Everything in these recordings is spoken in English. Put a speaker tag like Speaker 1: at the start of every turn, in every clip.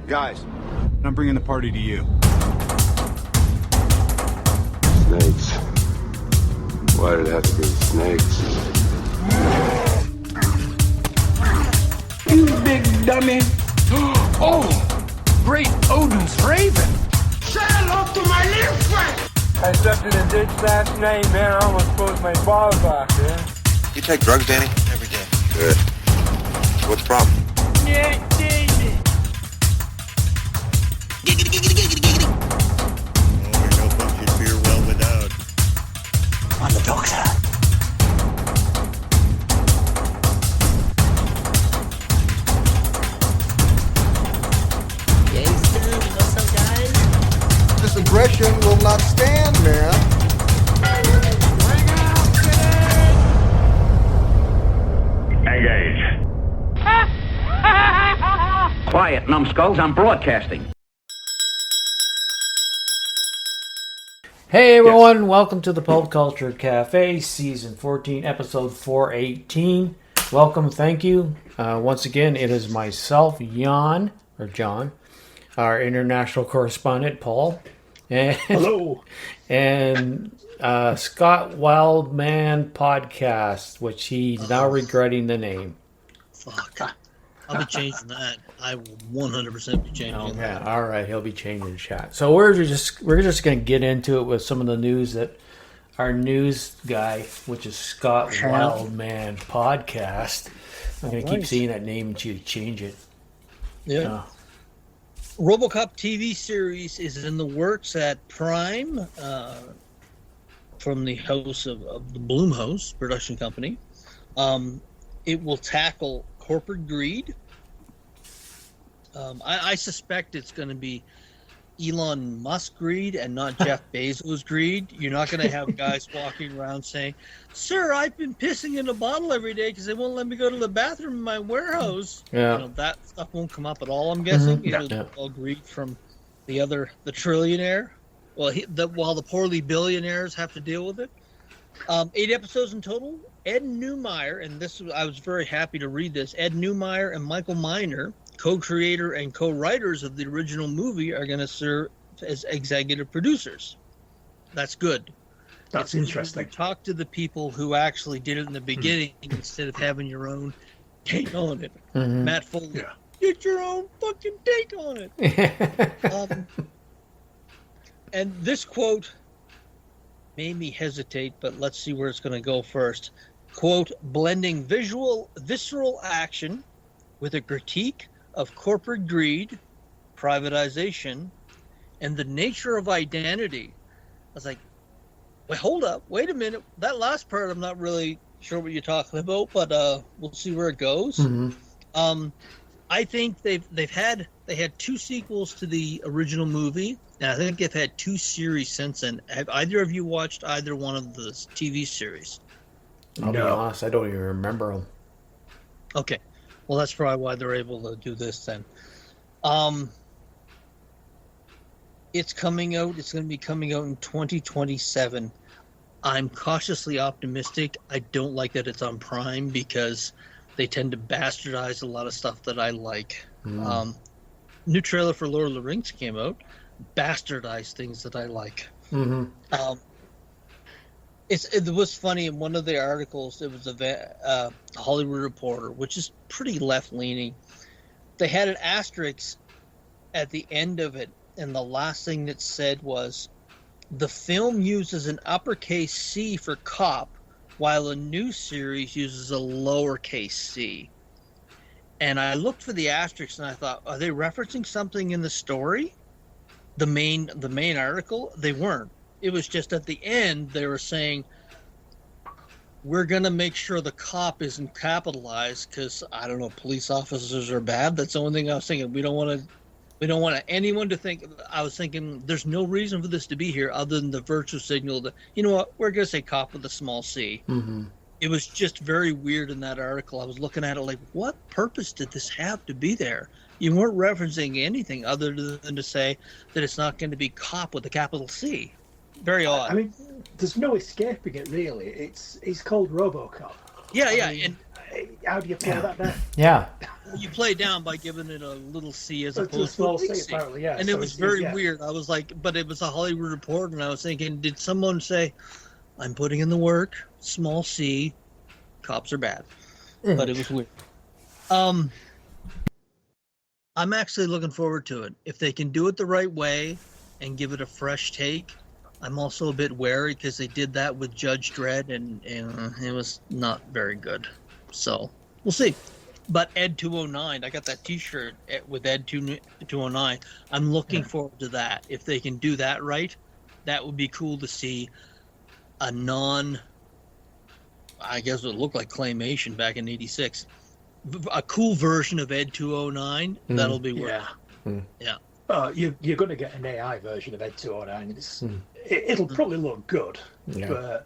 Speaker 1: Guys, I'm bringing the party to you.
Speaker 2: Snakes. Why did it have to be snakes?
Speaker 3: You big dummy. Oh, great Odin's raven.
Speaker 4: Say hello to my little friend.
Speaker 5: I stepped in a ditch last night, man. I almost closed my balls off, man.
Speaker 6: You take drugs, Danny?
Speaker 2: Every day. Good.
Speaker 6: What's the problem?
Speaker 5: Yeah, David.
Speaker 6: Oh, there's no funky beer well without.
Speaker 3: On the doctor.
Speaker 7: What's up, guys?
Speaker 1: This aggression will not stand, man.
Speaker 4: Engage.
Speaker 8: Quiet, numbskulls, I'm broadcasting.
Speaker 9: Hey everyone, welcome to the Pulp Culture Cafe, Season 14, Episode 418. Welcome, thank you. Once again, it is myself, John, our international correspondent, Paul. And,
Speaker 3: Hello.
Speaker 9: And Scott Wildman Podcast, which he's now regretting the name.
Speaker 7: Fuck. I'll be changing that. I will 100% be changing that.
Speaker 9: All right, he'll be changing the chat. So we're just going to get into it with some of the news that our news guy, which is Scott Wildman Podcast. I'm going to keep seeing that name until you change it.
Speaker 7: Yeah. RoboCop TV series is in the works at Prime from the house of the Blumhouse production company. It will tackle corporate greed. I suspect it's going to be Elon Musk greed and not Jeff Bezos greed. You're not going to have guys walking around saying, "Sir, I've been pissing in a bottle every day because they won't let me go to the bathroom in my warehouse."
Speaker 9: Yeah.
Speaker 7: You know, that stuff won't come up at all, I'm guessing.
Speaker 9: Mm-hmm.
Speaker 7: It'll all greed from the trillionaire. Well, while the poorly billionaires have to deal with it. 8 episodes in total. Ed Neumeyer, and I was very happy to read this. Ed Neumeyer and Michael Miner, co-creator and co-writers of the original movie, are going to serve as executive producers. That's good.
Speaker 3: That's interesting.
Speaker 7: Talk to the people who actually did it in the beginning instead of having your own take on it.
Speaker 9: Mm-hmm.
Speaker 7: Matt Foley, get your own fucking take on it. And this quote made me hesitate, but let's see where it's going to go first. Quote, blending visceral action with a critique of corporate greed, privatization, and the nature of identity. I was like, wait, hold up, wait a minute. That last part, I'm not really sure what you're talking about, but we'll see where it goes.
Speaker 9: Mm-hmm.
Speaker 7: I think they had 2 sequels to the original movie, and I think they've had 2 series since then. Have either of you watched either one of the TV series?
Speaker 9: I'll be honest, I don't even remember them.
Speaker 7: Okay. Well, that's probably why they're able to do this then. It's coming out. It's going to be coming out in 2027. I'm cautiously optimistic. I don't like that it's on Prime because they tend to bastardize a lot of stuff that I like. New trailer for Lord of the Rings came out. Bastardized things that I like.
Speaker 9: Mm-hmm.
Speaker 7: It was funny in one of the articles. It was a Hollywood Reporter, which is pretty left-leaning. They had an asterisk at the end of it, and the last thing that said was, the film uses an uppercase C for cop, while a new series uses a lowercase c. And I looked for the asterisk, and I thought, are they referencing something in the story? The main article? They weren't. It was just at the end they were saying, we're going to make sure the cop isn't capitalized because, I don't know, police officers are bad. That's the only thing I was thinking. We don't want anyone to think. I was thinking there's no reason for this to be here other than the virtue signal that, you know what, we're going to say cop with a small c.
Speaker 9: Mm-hmm.
Speaker 7: It was just very weird in that article. I was looking at it like, what purpose did this have to be there? You weren't referencing anything other than to say that it's not going to be cop with a capital C. Very odd.
Speaker 3: I mean, there's no escaping it, really. It's called RoboCop.
Speaker 7: Yeah,
Speaker 3: I mean,
Speaker 10: How do you play that down?
Speaker 9: Yeah.
Speaker 7: You play down by giving it a little C as
Speaker 10: It's a
Speaker 7: opposed to a
Speaker 10: small
Speaker 7: big
Speaker 10: C,
Speaker 7: C.
Speaker 10: apparently, yeah.
Speaker 7: And
Speaker 10: So
Speaker 7: it was
Speaker 10: it's-
Speaker 7: very
Speaker 10: yeah.
Speaker 7: weird. I was like, but it was a Hollywood Reporter, and I was thinking, did someone say, I'm putting in the work, small C, cops are bad. But it was weird. I'm actually looking forward to it. If they can do it the right way and give it a fresh take. I'm also a bit wary because they did that with Judge Dredd, and it was not very good. So we'll see. But Ed 209, I got that T-shirt with Ed 209. I'm looking forward to that. If they can do that right, that would be cool to see a I guess it would look like claymation back in '86. A cool version of Ed 209. That'll be worth it. Yeah.
Speaker 10: Oh, you're going to get an AI version of Ed 209. It'll probably look good, but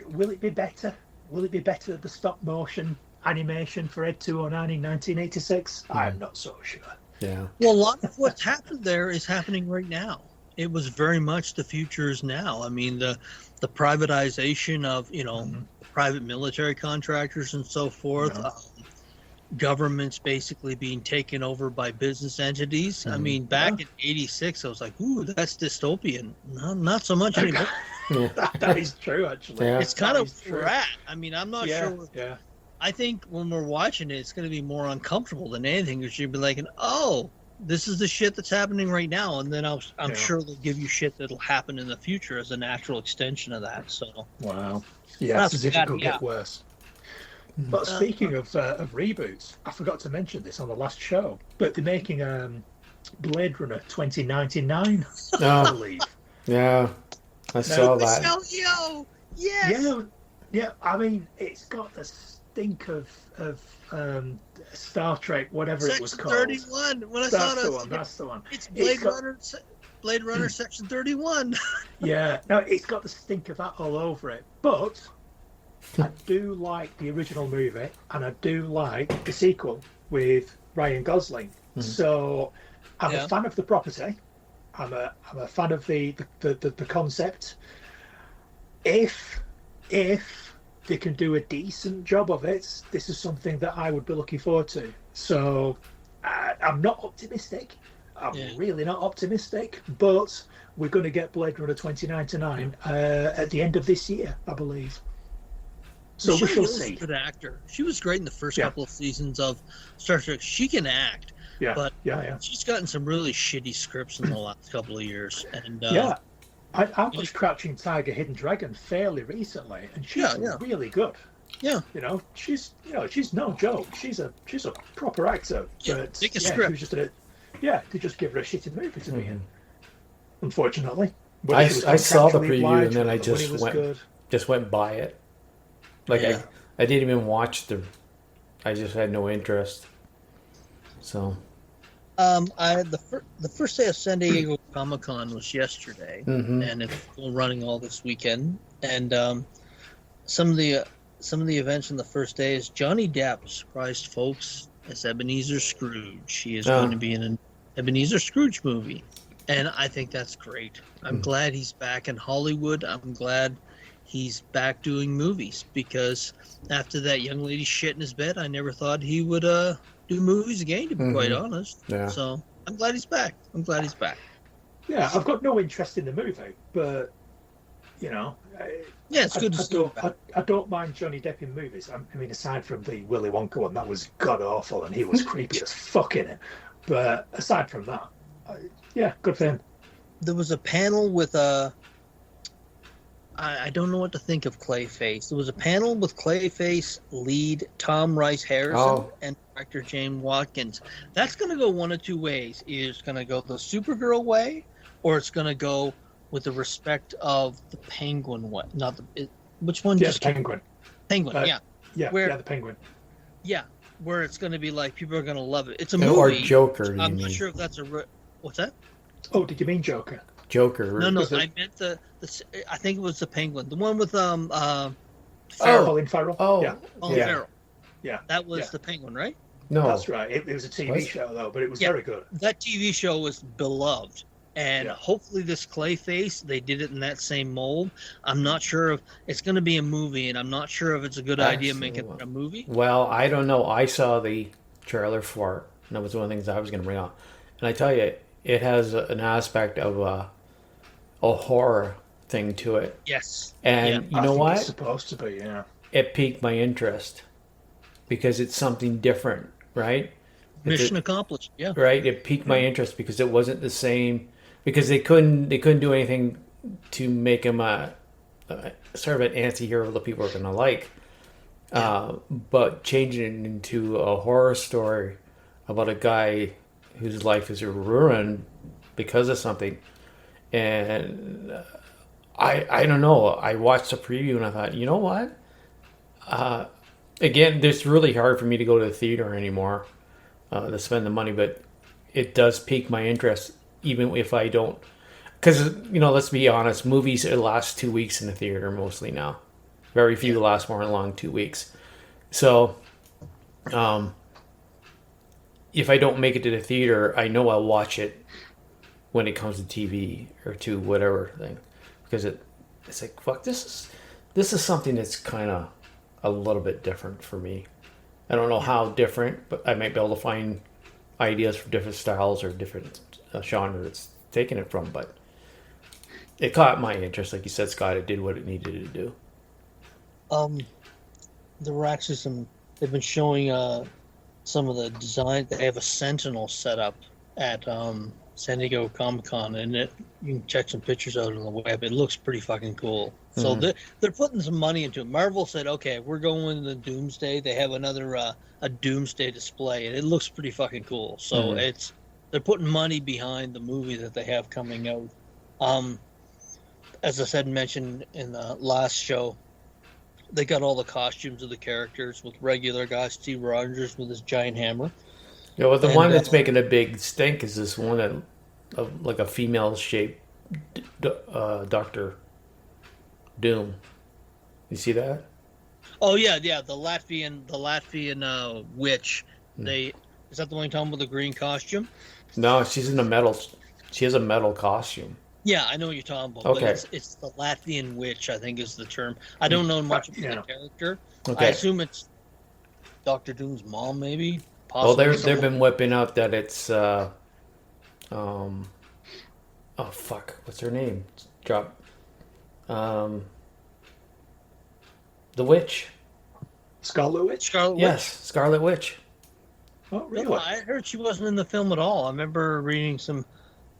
Speaker 10: will it be better? Will it be better than the stop motion animation for Ed 209 in 1986? I'm not so sure.
Speaker 9: Yeah.
Speaker 7: Well, a lot of what's happened there is happening right now. It was very much the future is now. I mean, the privatization of, private military contractors and so forth, governments basically being taken over by business entities. I mean, back in '86, I was like, ooh, that's dystopian. No, not so much anymore.
Speaker 10: That is true, actually.
Speaker 9: Yeah.
Speaker 7: It's kind of where we're at. I mean, I'm not sure.
Speaker 10: Yeah.
Speaker 7: I think when we're watching it, it's going to be more uncomfortable than anything, because you'll be like, oh, this is the shit that's happening right now. And then I'm sure they'll give you shit that'll happen in the future as a natural extension of that. So,
Speaker 10: wow. Yeah, it's as if it could get worse. But speaking of reboots, I forgot to mention this on the last show, but they're making Blade Runner 2099, I believe.
Speaker 9: Yeah, I saw that.
Speaker 7: Yes.
Speaker 10: Yeah. I mean, it's got the stink of Star Trek, whatever it was called.
Speaker 7: Section 31. When I saw it,
Speaker 10: that's the one.
Speaker 7: It's Blade Runner Section 31.
Speaker 10: Yeah, no, it's got the stink of that all over it. But I do like the original movie, and I do like the sequel with Ryan Gosling. So I'm a fan of the property. I'm a fan of the concept. If they can do a decent job of it, this is something that I would be looking forward to. So I'm not optimistic. I'm really not optimistic, but we're going to get Blade Runner 2099 at the end of this year, I believe. So we shall see.
Speaker 7: Good actor. She was great in the first couple of seasons of Star Trek. She can act.
Speaker 10: Yeah.
Speaker 7: But
Speaker 10: yeah.
Speaker 7: she's gotten some really shitty scripts in the last couple of years. And
Speaker 10: I watched Crouching Tiger, Hidden Dragon fairly recently, and she's really good.
Speaker 7: Yeah.
Speaker 10: She's no joke. She's a proper actor. But
Speaker 7: take a script.
Speaker 10: She was just they just give her a shitty movie to be in. Unfortunately.
Speaker 9: I saw the preview and then I just went by it. Like I didn't even watch I just had no interest. So
Speaker 7: I had the first day of San Diego Comic-Con was yesterday, and it's still running all this weekend. And some of the events in the first day is Johnny Depp surprised folks as Ebenezer Scrooge. He is going to be in an Ebenezer Scrooge movie, and I think that's great. I'm glad he's back in Hollywood. I'm glad he's back doing movies, because after that young lady shit in his bed, I never thought he would do movies again, to be quite honest. Yeah. So I'm glad he's back.
Speaker 10: Yeah, I've got no interest in the movie, but
Speaker 7: it's good to see.
Speaker 10: I don't mind Johnny Depp in movies. I mean, aside from the Willy Wonka one, that was god awful, and he was creepy as fuck in it. But aside from that, good for him.
Speaker 7: There was a panel with I don't know what to think of Clayface. There was a panel with Clayface lead Tom Rice Harrison and director James Watkins. That's going to go one of two ways. Either it's going to go the Supergirl way, or it's going to go with the respect of the Penguin way. Which one?
Speaker 10: Yes, Penguin.
Speaker 7: Penguin,
Speaker 10: Yeah, the Penguin.
Speaker 7: Yeah, where it's going to be like people are going to love it. It's a movie.
Speaker 9: Or Joker.
Speaker 7: I'm not sure if that's what's that?
Speaker 10: Oh, did you mean Joker?
Speaker 9: Joker.
Speaker 7: No, I meant the I think it was the Penguin, the one with
Speaker 10: Colin Farrell.
Speaker 7: Farrell.
Speaker 10: Yeah,
Speaker 7: that was the Penguin, right?
Speaker 10: No, that's right. It was a TV show though, but it was very good.
Speaker 7: That TV show was beloved, And hopefully this Clayface, they did it in that same mold. I'm not sure if it's going to be a movie, and I'm not sure if it's a good idea making it a movie.
Speaker 9: Well, I don't know. I saw the trailer for it, and that was one of the things I was going to bring up. And I tell you, it has an aspect of a horror thing to it.
Speaker 7: Yes.
Speaker 9: And you know what?
Speaker 10: It's supposed to be, yeah.
Speaker 9: It piqued my interest because it's something different, right?
Speaker 7: Mission accomplished, yeah.
Speaker 9: Right? It piqued my interest because it wasn't the same. Because they couldn't do anything to make him a sort of an anti-hero that people are going to like. But changing it into a horror story about a guy whose life is ruined because of something. And I don't know. I watched the preview and I thought, you know what? Again, it's really hard for me to go to the theater anymore to spend the money, but it does pique my interest. Even if I don't, because, let's be honest, movies last 2 weeks in the theater mostly now. Very few last more than long 2 weeks. So, if I don't make it to the theater, I know I'll watch it when it comes to TV or to whatever thing, because it's like, fuck, this is something that's kind of a little bit different for me. I don't know how different, but I might be able to find ideas for different styles or different genre it's taken it from, but it caught my interest. Like you said, Scott, it did what it needed to do.
Speaker 7: There were actually they've been showing some of the design. They have a Sentinel set up at San Diego Comic-Con, and you can check some pictures out on the web. It looks pretty fucking cool. So they're putting some money into it. Marvel said, okay, we're going to Doomsday. They have another a Doomsday display, and it looks pretty fucking cool. So they're putting money behind the movie that they have coming out. As I said, mentioned in the last show, they got all the costumes of the characters with regular guys. Steve Rogers with his giant hammer.
Speaker 9: Yeah, well, the one that's making a big stink is this one of like a female-shaped Doctor Doom. You see that?
Speaker 7: Oh yeah, the Latvian witch. Is that the one you're talking about, the green costume?
Speaker 9: No, she's in a metal. She has a metal costume.
Speaker 7: Yeah, I know what you're talking about.
Speaker 9: Okay.
Speaker 7: But it's the Latvian witch, I think is the term. I don't know much about the character.
Speaker 9: Okay.
Speaker 7: I assume it's Doctor Doom's mom, maybe.
Speaker 9: Possibly. Well, they've been whipping out that it's oh fuck, what's her name? Drop. The witch.
Speaker 10: Scarlet Witch?
Speaker 9: Scarlet Witch.
Speaker 10: Oh, really?
Speaker 7: No, I heard she wasn't in the film at all. I remember reading some.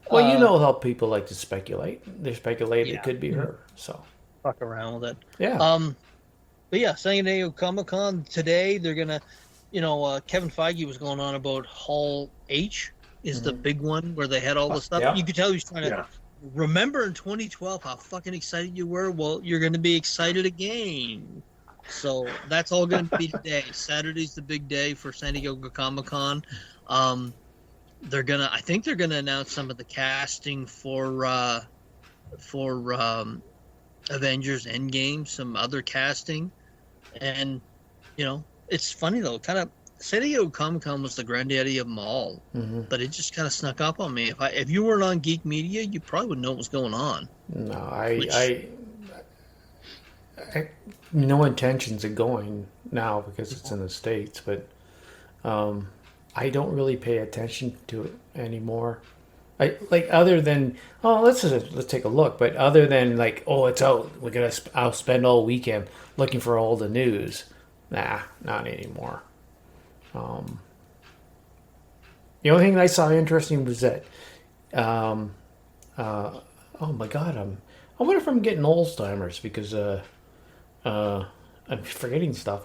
Speaker 9: Well, you know how people like to speculate. They speculate it could be her. So
Speaker 7: fuck around with it.
Speaker 9: Yeah.
Speaker 7: But yeah, San Diego Comic-Con today. They're gonna, Kevin Feige was going on about Hall H is the big one where they had all the stuff.
Speaker 9: Yeah.
Speaker 7: You could tell he was trying to remember in 2012 how fucking excited you were. Well, you're going to be excited again. So that's all going to be today. Saturday's the big day for San Diego Comic-Con. I think they're gonna announce some of the casting for Avengers Endgame, some other casting, and it's funny though. Kind of San Diego Comic-Con was the granddaddy of them all, but it just kind of snuck up on me. If you weren't on Geek Media, you probably wouldn't know what was going on.
Speaker 9: No, I no intentions of going now because it's in the States, but I don't really pay attention to it anymore. Other than let's take a look, but other than it's out, I'll spend all weekend looking for all the news. Nah, not anymore. The only thing I saw interesting was that oh my god, I wonder if I'm getting Alzheimer's because I'm forgetting stuff.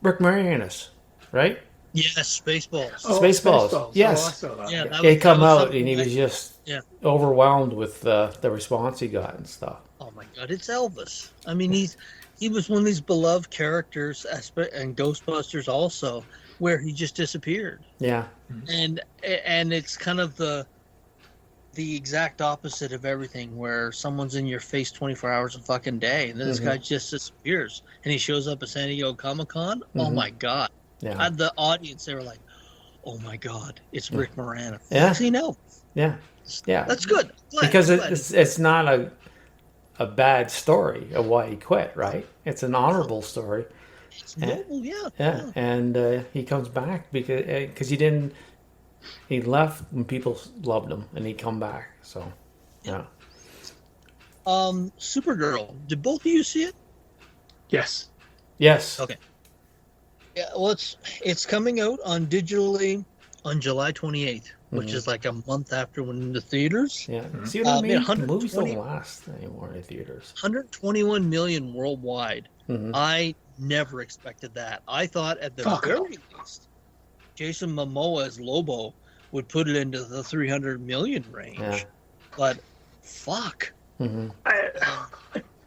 Speaker 9: Rick Moranis, right?
Speaker 7: Yes, Spaceballs.
Speaker 9: Spaceballs. Yes.
Speaker 10: Oh, I saw that.
Speaker 7: Yeah,
Speaker 9: He come out and he was just overwhelmed with the response he got and stuff.
Speaker 7: Oh my god, it's Elvis. I mean, he was one of these beloved characters, and Ghostbusters also, where he just disappeared.
Speaker 9: Yeah.
Speaker 7: And it's kind of the exact opposite of everything, where someone's in your face 24 hours a fucking day, and then this guy just disappears, and he shows up at San Diego Comic-Con. Oh my god.
Speaker 9: Yeah.
Speaker 7: The audience, they were like, oh my God, it's Rick Moranis.
Speaker 9: Yeah.
Speaker 7: See, no.
Speaker 9: Yeah. Yeah.
Speaker 7: That's good.
Speaker 9: Because it's not a bad story of why he quit, right? It's an honorable story.
Speaker 7: It's noble, yeah.
Speaker 9: Yeah, and he comes back because he left when people loved him, and he come back. So, yeah.
Speaker 7: Supergirl. Did both of you see it?
Speaker 10: Yes.
Speaker 9: Yes.
Speaker 7: Okay. Yeah. Well, it's coming out on digitally on July 28th, which is like a month after when in the theaters.
Speaker 9: Yeah. See what I mean?
Speaker 7: The
Speaker 9: movies don't last anymore in theaters.
Speaker 7: 121 million worldwide. I never expected that. I thought at the very least, Jason Momoa as Lobo would put it into the 300 million range. Yeah. But fuck. The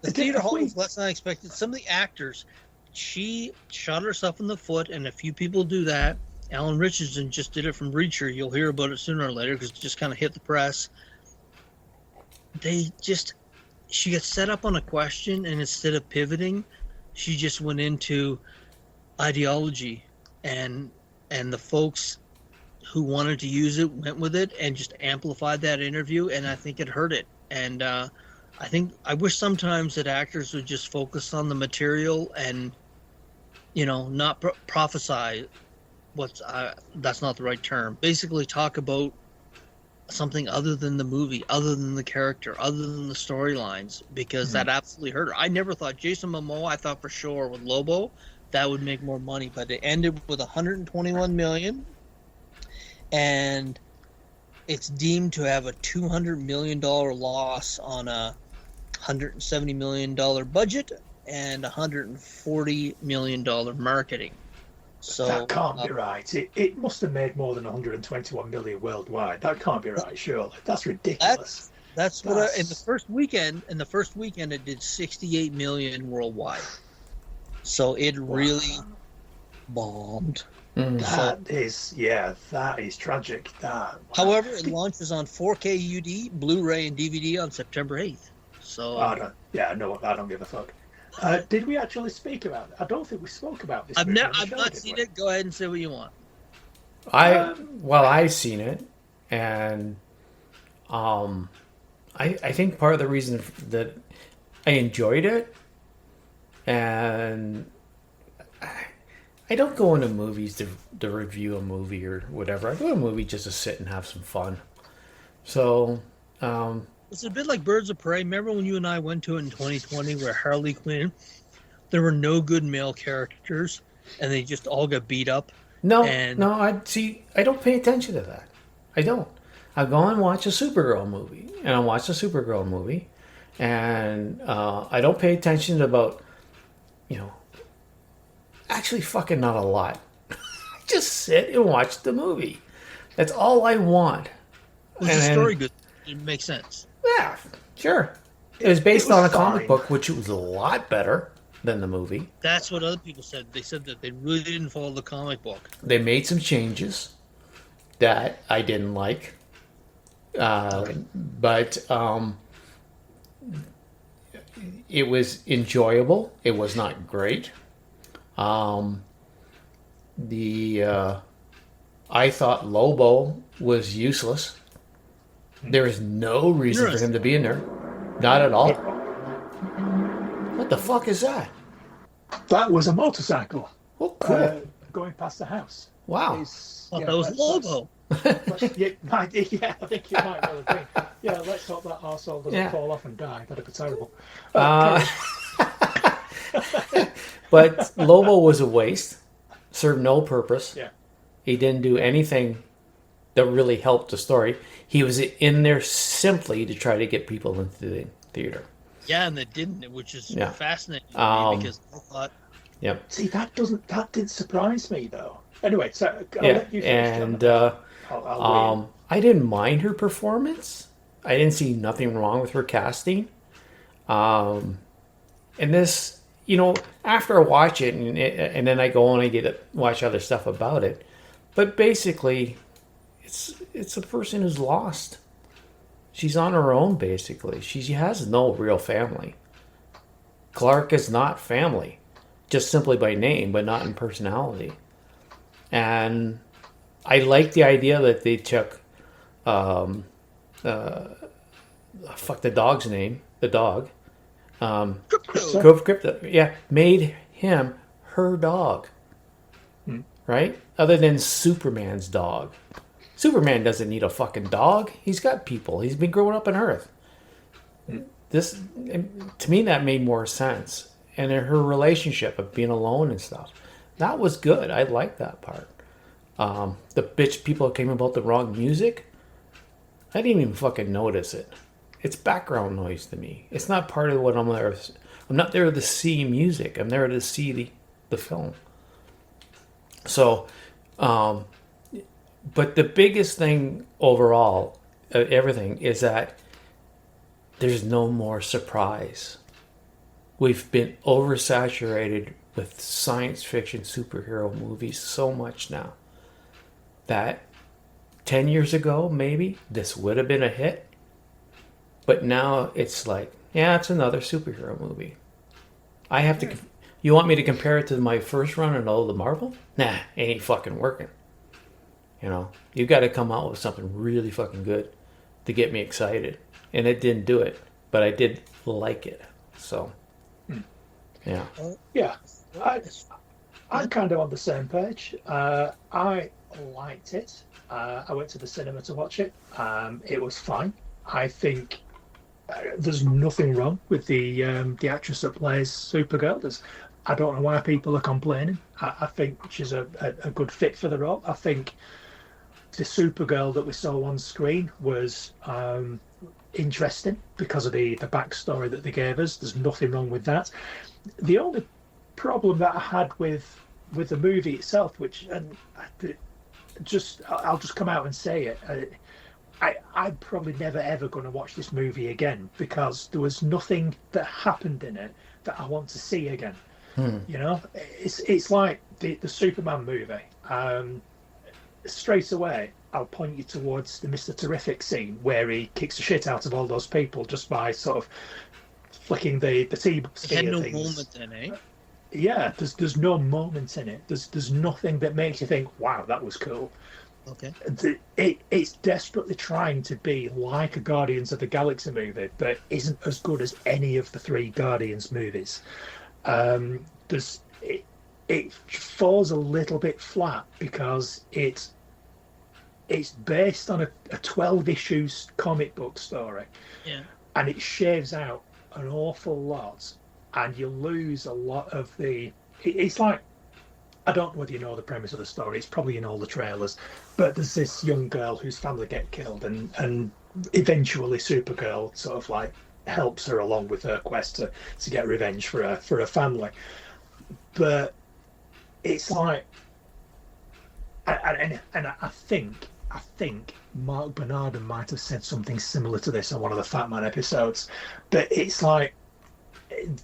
Speaker 7: theater hall was less than I expected. Some of the actors, she shot herself in the foot, and a few people do that. Alan Richardson just did it from Reacher. You'll hear about it sooner or later because it just kind of hit the press. She got set up on a question, and instead of pivoting, she just went into ideology, and the folks who wanted to use it went with it and just amplified that interview, and I think it hurt it. And I wish sometimes that actors would just focus on the material and, not prophesy. That's not the right term. Basically, talk about something other than the movie, other than the character, other than the storylines, because that absolutely hurt her. I never thought Jason Momoa. I thought for sure with Lobo that would make more money, but it ended with 121 million, and it's deemed to have a $200 million loss on a $170 million budget and $140 million marketing. So
Speaker 10: that can't be right. It must have made more than 121 million worldwide. That can't be right, surely. That's ridiculous.
Speaker 7: That's what in the first weekend. In the first weekend, it did 68 million worldwide. So it really bombed.
Speaker 10: That is tragic.
Speaker 7: However, it launches on 4K UD, Blu-ray, and DVD on September 8th. So
Speaker 10: I don't give a fuck. Did we actually speak about it? I don't think we spoke about this. I've
Speaker 7: not seen it. Go ahead and say what you want.
Speaker 9: I've seen it, and I think part of the reason that I enjoyed it, and I don't go into movies to review a movie or whatever. I go to a movie just to sit and have some fun. So
Speaker 7: it's a bit like Birds of Prey. Remember when you and I went to it in 2020 where Harley Quinn, there were no good male characters and they just all got beat up?
Speaker 9: No, I don't pay attention to that. I don't. I go and watch a Supergirl movie, and I watch a Supergirl movie, and I don't pay attention to about, actually fucking not a lot. I just sit and watch the movie. That's all I want.
Speaker 7: Was the story good? It makes sense.
Speaker 9: Yeah, sure. It was based on a comic book, which was a lot better than the movie.
Speaker 7: That's what other people said. They said that they really didn't follow the comic book.
Speaker 9: They made some changes that I didn't like. But it was enjoyable. It was not great. I thought Lobo was useless. There is no reason for him to be in there. Not at all. What the fuck is that?
Speaker 10: That was a motorcycle.
Speaker 9: Oh, cool.
Speaker 10: Going past the house.
Speaker 9: Wow.
Speaker 7: That was Lobo.
Speaker 10: I think you might well agree. Yeah, let's hope that arsehole doesn't fall off and die. That'd be terrible.
Speaker 9: But Lobo was a waste. Served no purpose.
Speaker 10: Yeah.
Speaker 9: He didn't do anything that really helped the story. He was in there simply to try to get people into the theater.
Speaker 7: Yeah, and they didn't, which is fascinating to me because I thought.
Speaker 9: Yep.
Speaker 10: See, that didn't surprise me though. Anyway, so I'll let you finish.
Speaker 9: And I didn't mind her performance. I didn't see nothing wrong with her casting. And this, after I watch it, and then I go and I get to watch other stuff about it. But basically, it's a person who's lost. She's on her own, basically. She has no real family. Clark is not family, just simply by name, but not in personality. And I like the idea that they took, fuck the dog's name, the dog, Crypto, yeah, made him her dog, right? Other than Superman's dog. Superman doesn't need a fucking dog. He's got people. He's been growing up on Earth. This, to me, that made more sense. And in her relationship of being alone and stuff, that was good. I liked that part. The bitch people came about the wrong music. I didn't even fucking notice it. It's background noise to me. It's not part of what I'm there. I'm not there to see music. I'm there to see the film. So, but the biggest thing overall, everything, is that there's no more surprise. We've been oversaturated with science fiction superhero movies so much now that 10 years ago, maybe, this would have been a hit. But now it's like, yeah, it's another superhero movie. I have to... You want me to compare it to my first run in all the Marvel? Nah, ain't fucking working. You know, you got to come out with something really fucking good to get me excited. And it didn't do it, but I did like it. So, yeah.
Speaker 10: Yeah, I'm kind of on the same page. I liked it. I went to the cinema to watch it. It was fine. I think there's nothing wrong with the actress that plays Supergirl. I don't know why people are complaining. I think she's a good fit for the role. I think the Supergirl that we saw on screen was interesting because of the backstory that they gave us. There's nothing wrong with that. The only problem that I had with the movie itself, I'll just come out and say it. I'm probably never ever going to watch this movie again because there was nothing that happened in it that I want to see again. You know, it's like the Superman movie. Straight away, I'll point you towards the Mr. Terrific scene where he kicks the shit out of all those people just by sort of flicking the tea
Speaker 7: It had no
Speaker 10: things.
Speaker 7: moment in it.
Speaker 10: Yeah, there's no moment in it. There's nothing that makes you think, wow, that was cool.
Speaker 7: Okay.
Speaker 10: It's desperately trying to be like a Guardians of the Galaxy movie, but isn't as good as any of the three Guardians movies. It falls a little bit flat because it's based on a 12 issues comic book story, and it shaves out an awful lot, and you lose a lot of the. It's like, I don't know whether you know the premise of the story. It's probably in all the trailers, but there's this young girl whose family get killed, and eventually Supergirl sort of like helps her along with her quest to get revenge for her family. But it's like, and I think Mark Bernardin might have said something similar to this on one of the Fat Man episodes. But it's like,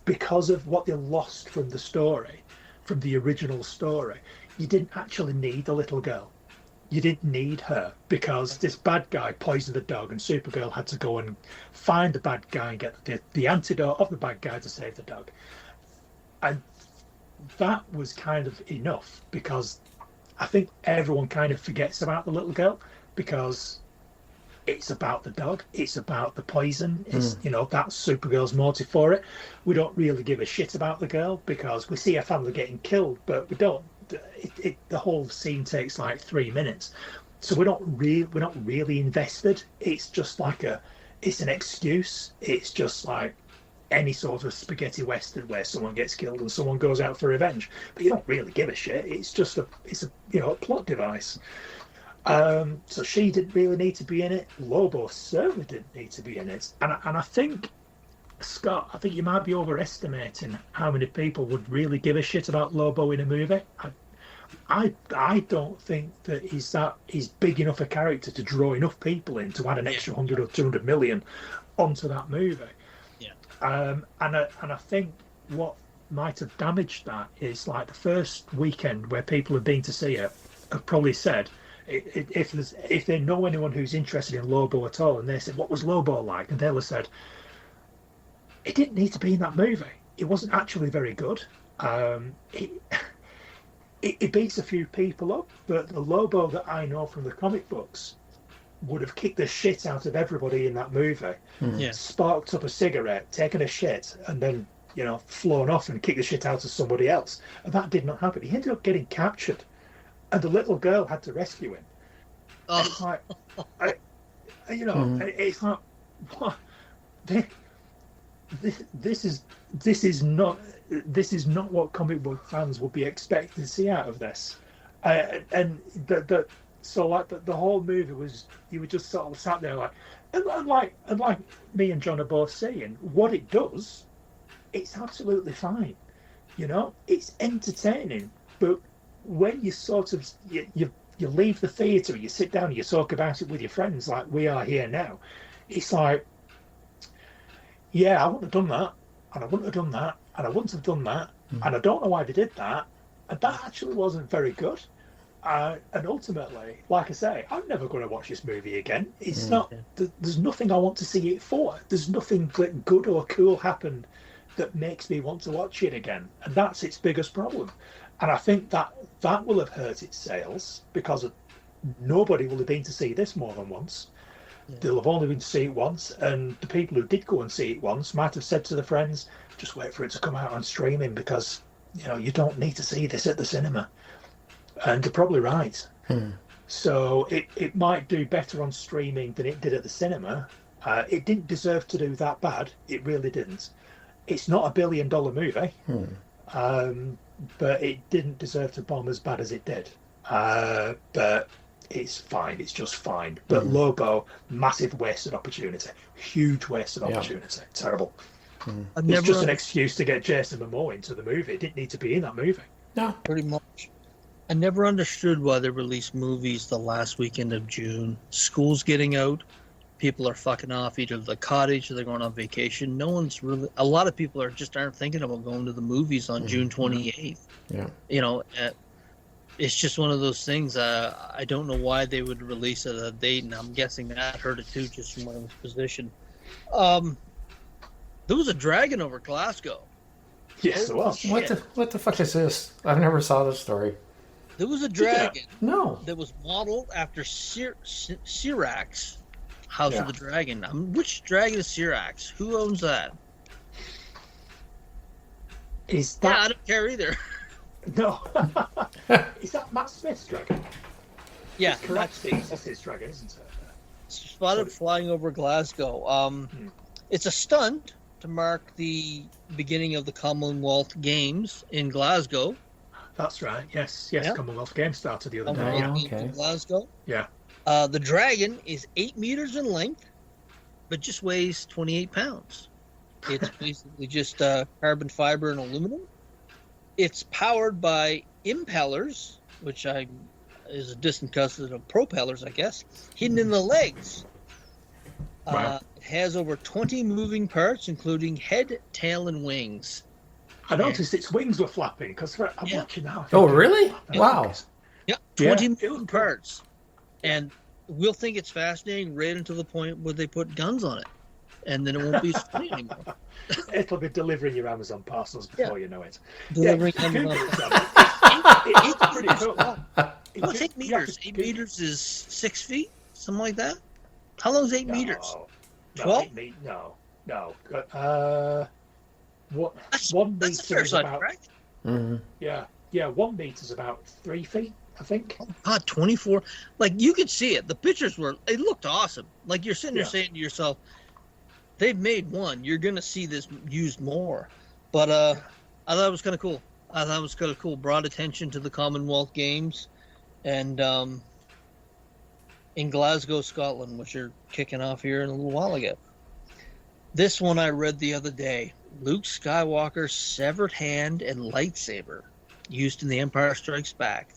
Speaker 10: because of what they lost from the story, from the original story, you didn't actually need the little girl. You didn't need her because this bad guy poisoned the dog, and Supergirl had to go and find the bad guy and get the antidote of the bad guy to save the dog. And that was kind of enough because I think everyone kind of forgets about the little girl because it's about the dog, it's about the poison, it's that's Supergirl's motive for it. We don't really give a shit about the girl because we see her family getting killed, but we don't. The whole scene takes like 3 minutes, so we're not really invested. It's just like it's an excuse. It's just like any sort of spaghetti western where someone gets killed and someone goes out for revenge, but you don't really give a shit. It's just a plot device. So she didn't really need to be in it. Lobo certainly didn't need to be in it. And I think, Scott, I think you might be overestimating how many people would really give a shit about Lobo in a movie. I don't think that he's big enough a character to draw enough people in to add an extra 100 or 200 million onto that movie. And I think what might have damaged that is like the first weekend where people have been to see it have probably said, if they know anyone who's interested in Lobo at all, and they said, what was Lobo like? And they'll have said, it didn't need to be in that movie. It wasn't actually very good. it beats a few people up, but the Lobo that I know from the comic books would have kicked the shit out of everybody in that movie, sparked up a cigarette, taken a shit, and then, flown off and kicked the shit out of somebody else. And that did not happen. He ended up getting captured, and the little girl had to rescue him.
Speaker 7: Oh.
Speaker 10: It's like, it's like, what? This is not what comic book fans would be expecting to see out of this. So the whole movie was, you were just sort of sat there like, and like me and John are both saying, what it does, it's absolutely fine. It's entertaining, but when you sort of you leave the theatre, you sit down, you talk about it with your friends like we are here now, it's like, yeah, I wouldn't have done that, and I wouldn't have done that, and I wouldn't have done that, and I don't know why they did that, and that actually wasn't very good. And ultimately, like I say, I'm never going to watch this movie again. It's not. There's nothing I want to see it for. There's nothing good or cool happened that makes me want to watch it again, and that's its biggest problem. And I think that will have hurt its sales because nobody will have been to see this more than once. They'll have only been to see it once, and the people who did go and see it once might have said to their friends, "Just wait for it to come out on streaming because you don't need to see this at the cinema." And they're probably right. So it might do better on streaming than it did at the cinema. It didn't deserve to do that bad. It really didn't. It's not $1 billion movie, but it didn't deserve to bomb as bad as it did. But it's fine. It's just fine. But Lobo, massive wasted opportunity. Huge wasted opportunity. Terrible. It's just an excuse to get Jason Momoa into the movie. It didn't need to be in that movie.
Speaker 9: No.
Speaker 7: Pretty much. I never understood why they released movies the last weekend of June. School's getting out. People are fucking off either the cottage or they're going on vacation. No one's really... A lot of people aren't thinking about going to the movies on June 28th.
Speaker 9: Yeah.
Speaker 7: It's just one of those things. I don't know why they would release it at a date, and I'm guessing that hurt it too, just from my position. There was a dragon over Glasgow.
Speaker 10: Yes, there was.
Speaker 9: What the fuck is this? I've never saw this story.
Speaker 7: There was a dragon
Speaker 9: that
Speaker 7: was modeled after Syrax, House of the Dragon. Which dragon is Syrax? Who owns that?
Speaker 10: Is that...
Speaker 7: I don't care either.
Speaker 10: No. Is that Matt Smith's dragon?
Speaker 7: Yeah.
Speaker 10: Correct. That's his dragon, isn't it?
Speaker 7: Spotted flying over Glasgow. It's a stunt to mark the beginning of the Commonwealth Games in Glasgow.
Speaker 10: That's right. Yes. Commonwealth Games started the other day.
Speaker 7: In Glasgow.
Speaker 10: Yeah.
Speaker 7: The dragon is 8 meters in length, but just weighs 28 pounds. It's basically just carbon fiber and aluminum. It's powered by impellers, which is a distant cousin of propellers, I guess, hidden in the legs.
Speaker 10: Wow.
Speaker 7: It has over 20 moving parts, including head, tail, and wings.
Speaker 10: I noticed its wings were flapping because I'm watching now.
Speaker 9: Oh, really? Wow.
Speaker 7: Yeah, 20 moving parts. And we'll think it's fascinating right until the point where they put guns on it. And then it won't be funny anymore.
Speaker 10: It'll be delivering your Amazon parcels before you know it.
Speaker 7: Delivering Amazon
Speaker 10: It's pretty cool.
Speaker 7: What's 8 meters? 8 meters is 6 feet? Something like that? How long is 8 meters? 12?
Speaker 10: No.
Speaker 7: That's
Speaker 10: 1
Speaker 7: a
Speaker 10: meter
Speaker 7: fair
Speaker 10: is
Speaker 7: size,
Speaker 10: about...
Speaker 7: right?
Speaker 10: Yeah, 1 meter is about 3 feet, I think.
Speaker 7: Oh, God, 24. Like, you could see it. The pictures it looked awesome. Like, you're sitting there saying to yourself, they've made one. You're going to see this used more. But I thought it was kind of cool. Brought attention to the Commonwealth Games. And in Glasgow, Scotland, which are kicking off here in a little while ago. This one I read the other day. Luke Skywalker's severed hand and lightsaber used in The Empire Strikes Back.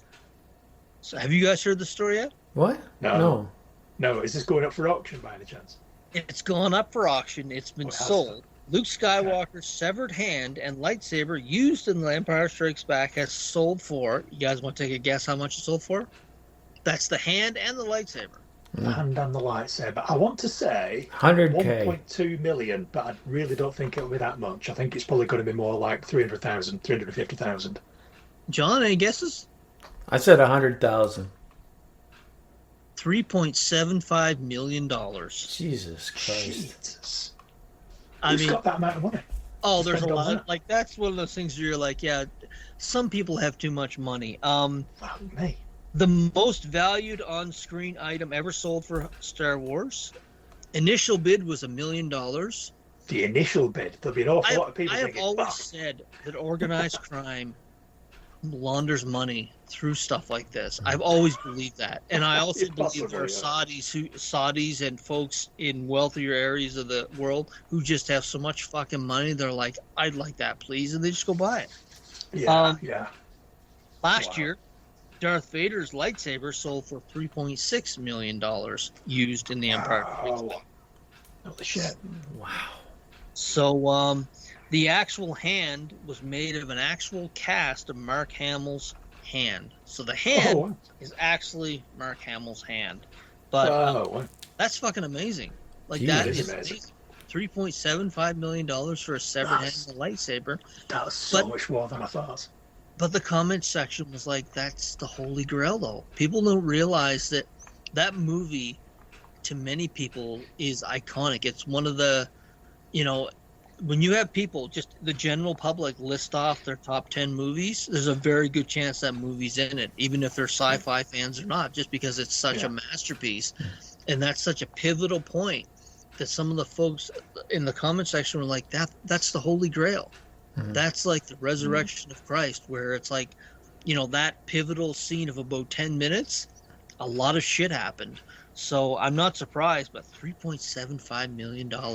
Speaker 7: So have you guys heard the story yet?
Speaker 9: What?
Speaker 10: No. Is this going up for auction by any chance?
Speaker 7: It's gone up for auction. It's been sold. Luke Skywalker's severed hand and lightsaber used in The Empire Strikes Back has sold for... You guys want to take a guess how much it sold for? That's the hand and the lightsaber.
Speaker 10: The hand and the lightsaber. I want to say
Speaker 9: 100K.
Speaker 10: 1.2 million, but I really don't think it'll be that much. I think it's probably going to be more like 300,000, 350,000.
Speaker 7: John, any guesses?
Speaker 9: I said 100,000.
Speaker 7: $3.75 million.
Speaker 9: Jesus Christ.
Speaker 10: Jesus.
Speaker 7: I
Speaker 10: Who's
Speaker 7: mean,
Speaker 10: got that amount of money?
Speaker 7: oh, there's a
Speaker 10: Spend on
Speaker 7: lot.
Speaker 10: that?
Speaker 7: Like, that's one of those things where you're like, yeah, some people have too much money.
Speaker 10: Me.
Speaker 7: The most valued on-screen item ever sold for Star Wars, initial bid was $1 million.
Speaker 10: The initial bid. There'll be an awful lot of people
Speaker 7: I have
Speaker 10: thinking,
Speaker 7: always
Speaker 10: "Fuck."
Speaker 7: said that organized crime launders money through stuff like this. I've always believed that, and I also believe there are Saudis and folks in wealthier areas of the world who just have so much fucking money. They're like, "I'd like that, please," and they just go buy it.
Speaker 10: Yeah.
Speaker 7: Last year, Darth Vader's lightsaber sold for $3.6 million used in the Empire.
Speaker 10: Holy shit.
Speaker 9: Wow.
Speaker 7: So, the actual hand was made of an actual cast of Mark Hamill's hand. So the hand is actually Mark Hamill's hand. But that's fucking amazing. Like, that is amazing. $3.75 million for a severed hand and a lightsaber.
Speaker 10: That's so much more than I thought.
Speaker 7: But the comment section was like, that's the holy grail, though. People don't realize that that movie, to many people, is iconic. It's one of the, when you have people, just the general public, list off their top 10 movies, there's a very good chance that movie's in it, even if they're sci-fi fans or not, just because it's such a masterpiece. And that's such a pivotal point that some of the folks in the comment section were like, that's the holy grail. That's like the resurrection of Christ, where it's like, that pivotal scene of about 10 minutes, a lot of shit happened. So I'm not surprised, but $3.75 million. Fuck.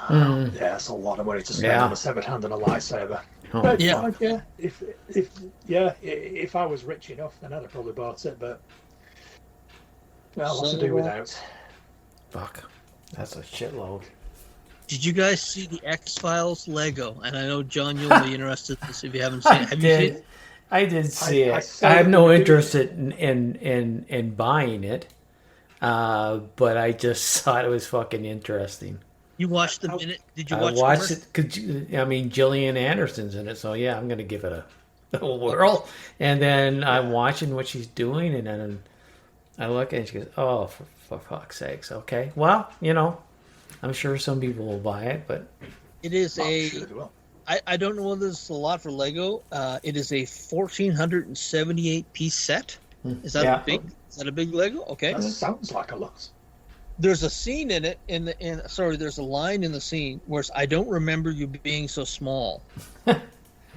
Speaker 10: Yeah, that's a lot of money to spend on a severed hand and a lightsaber. But yeah. If I was rich enough, then I'd have probably bought it, but I'll have to do without.
Speaker 9: Fuck. That's a shitload.
Speaker 7: Did you guys see the X-Files Lego? And I know, John, you'll be interested in this if you haven't seen it. Have you seen it?
Speaker 9: I did see it. I have no interest in buying it, but I just thought it was fucking interesting.
Speaker 7: You watched the minute? Did you watch?
Speaker 9: I watched it because Gillian Anderson's in it, so yeah, I'm gonna give it a whirl. And then I'm watching what she's doing, and then I look and she goes, "Oh, for fuck's sakes!" Okay, well, I'm sure some people will buy it, but
Speaker 7: it is I don't know whether it's a lot for Lego. It is a 1,478 piece set. Is that a big? Is that a big Lego? Okay,
Speaker 10: that sounds like a lot.
Speaker 7: There's a scene in it. There's a line in the scene where it's, "I don't remember you being so small."